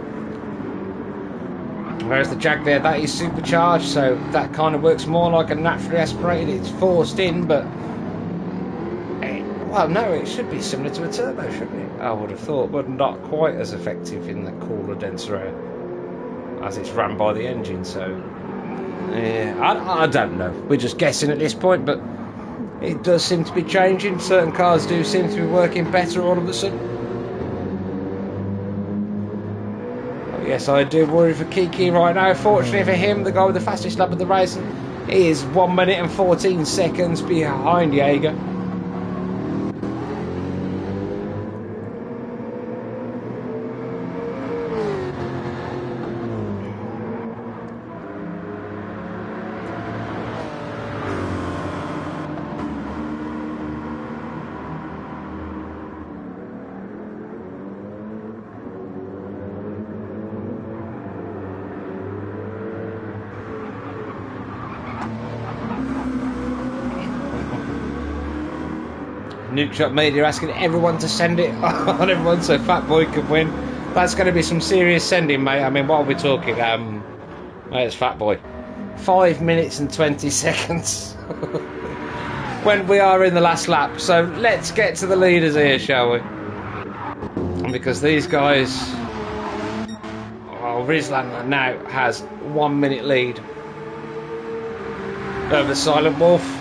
[SPEAKER 1] Whereas the Jag there, that is supercharged, so that kind of works more like a naturally aspirated. It's forced in, but well, no, it should be similar to a turbo, shouldn't it? I would have thought, but not quite as effective in the cooler, denser air as it's ran by the engine. So yeah, I don't know. We're just guessing at this point, but it does seem to be changing. Certain cars do seem to be working better all of a sudden. Oh, yes, I do worry for Kiki right now. Fortunately for him, the guy with the fastest lap of the race, he is 1 minute and 14 seconds behind Jaeger. Nukeshot Media asking everyone to send it on everyone so Fat Boy can win. That's going to be some serious sending, mate. I mean, what are we talking? Mate, it's Fat Boy. 5 minutes and 20 seconds when we are in the last lap. So let's get to the leaders here, shall we? Because these guys, well, Rizlan now has 1 minute lead over Silent Wolf.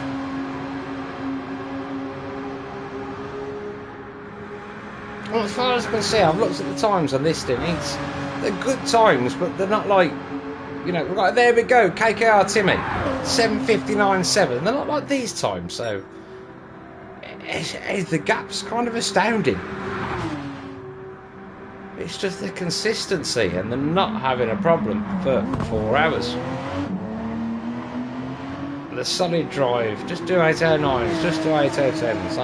[SPEAKER 1] Well, as far as I can see, I've looked at the times on this thing. They're good times, but they're not like, you know, right, there we go, KKR Timmy, 7:59.7. They're not like these times, so the gap's kind of astounding. It's just the consistency, and they're not having a problem for 4 hours. The solid drive, just do 809s, just do 810s.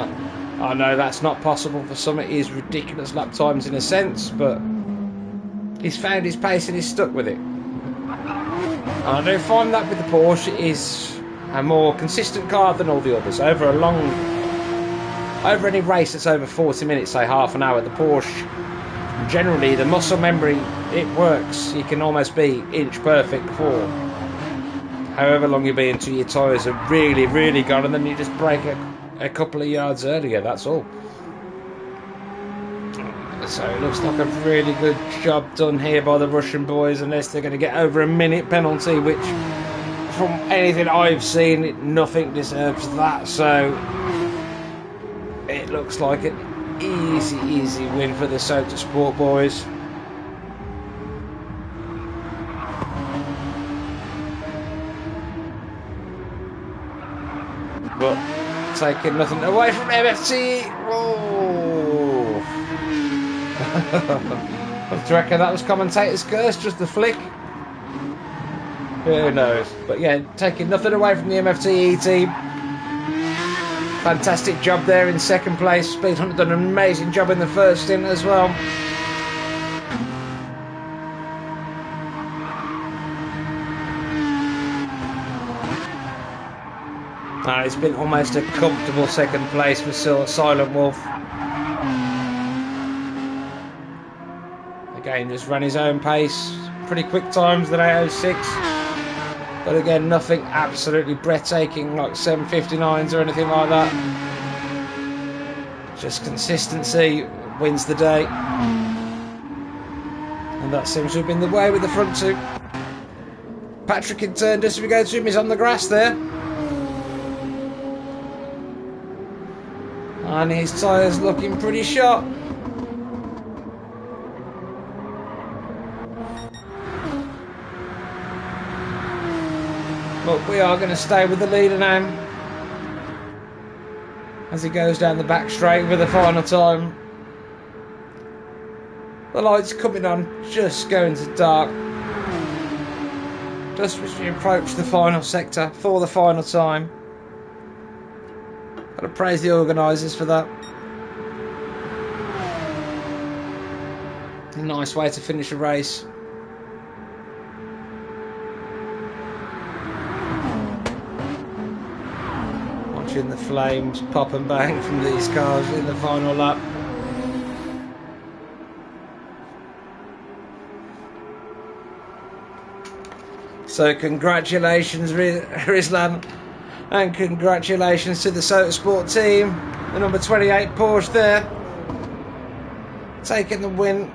[SPEAKER 1] I know that's not possible for some of his ridiculous lap times in a sense, but He's found his pace and he's stuck with it. And I do find that with the Porsche, it is a more consistent car than all the others. Over any race that's over 40 minutes, say half an hour, the Porsche, generally the muscle memory, it works. You can almost be inch perfect before however long you'll be until your tyres are really, really gone, and then you just brake a couple of yards earlier, that's all. So it looks like a really good job done here by the Russian boys, unless they're going to get over a minute penalty, which from anything I've seen, nothing deserves that. So it looks like an easy win for the Soda Sport boys. But taking nothing away from MFT. Oh. Do you reckon that was commentator's curse, just a flick? Who knows? But yeah, taking nothing away from the MFTE team. Fantastic job there in second place. Speed Hunter done an amazing job in the first stint as well. It's been almost a comfortable second place for Silent Wolf. Again, just ran his own pace. Pretty quick times than 8:06. But again, nothing absolutely breathtaking like 7:59s or anything like that. Just consistency wins the day. And that seems to have been the way with the front two. Patrick in turn, just as we go to him, he's on the grass there. And his tyres looking pretty sharp. But we are going to stay with the leader now, as he goes down the back straight for the final time. The lights coming on, just going to dark. Just as we approach the final sector for the final time. Got to praise the organisers for that. A nice way to finish a race. Watching the flames pop and bang from these cars in the final lap. So congratulations Rizlan, and congratulations to the Soda Sport team. The number 28 Porsche there, taking the win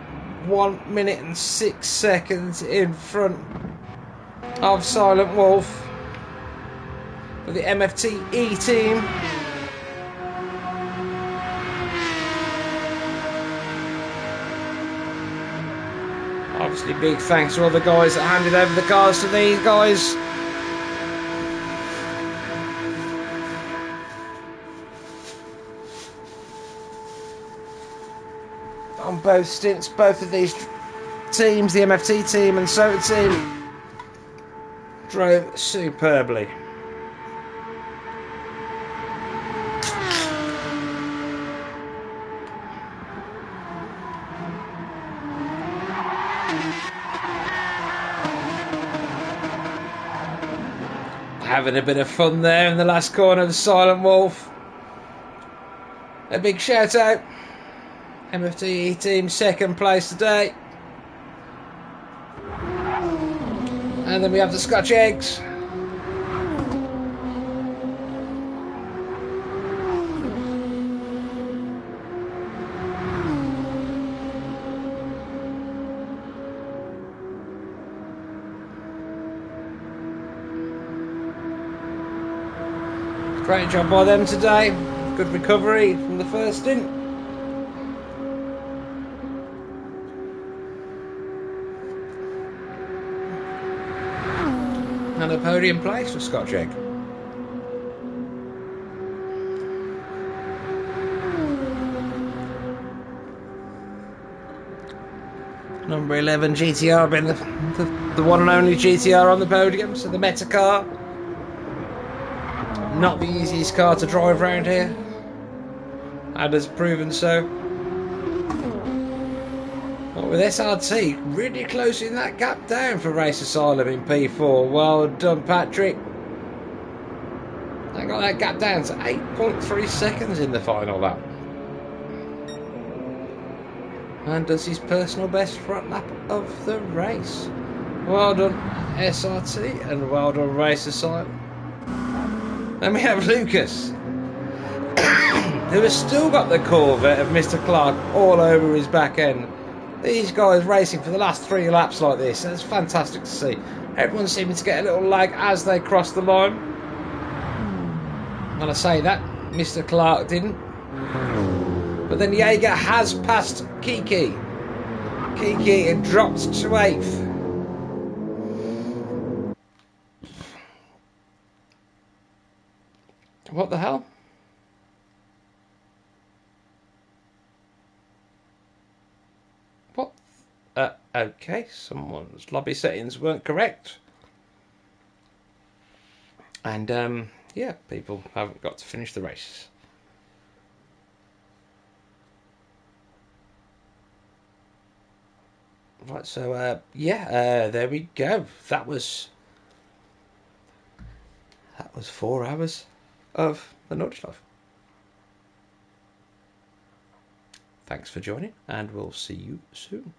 [SPEAKER 1] 1 minute and 6 seconds in front of Silent Wolf for the MFTE team. Obviously big thanks to all the guys that handed over the cars to these guys. On both stints, both of these teams, the MFT team and Soda team, drove superbly. Having a bit of fun there in the last corner of Silent Wolf. A big shout out. MFTE team second place today. And then we have the Scotch Eggs. Great job by them today. Good recovery from the first stint. And a podium place for Scotch Egg. Number 11 GTR being the one and only GTR on the podium, so the Meta car. Not the easiest car to drive around here, and has proven so. But with SRT really closing that gap down for Race Asylum in P4. Well done, Patrick. They got that gap down to 8.3 seconds in the final lap. And does his personal best front lap of the race. Well done, SRT, and well done, Race Asylum. Then we have Lucas, who has still got the Corvette of Mr. Clark all over his back end. These guys racing for the last 3 laps like this, and it's fantastic to see. Everyone seeming to get a little lag as they cross the line. When I say that, Mr. Clark didn't. But then Jaeger has passed Kiki. Kiki had dropped to 8th. What the hell? What? Okay, someone's lobby settings weren't correct. And, yeah, people haven't got to finish the races. Right, so, yeah, there we go. That was 4 hours of the Nudge Life. Thanks for joining, and we'll see you soon.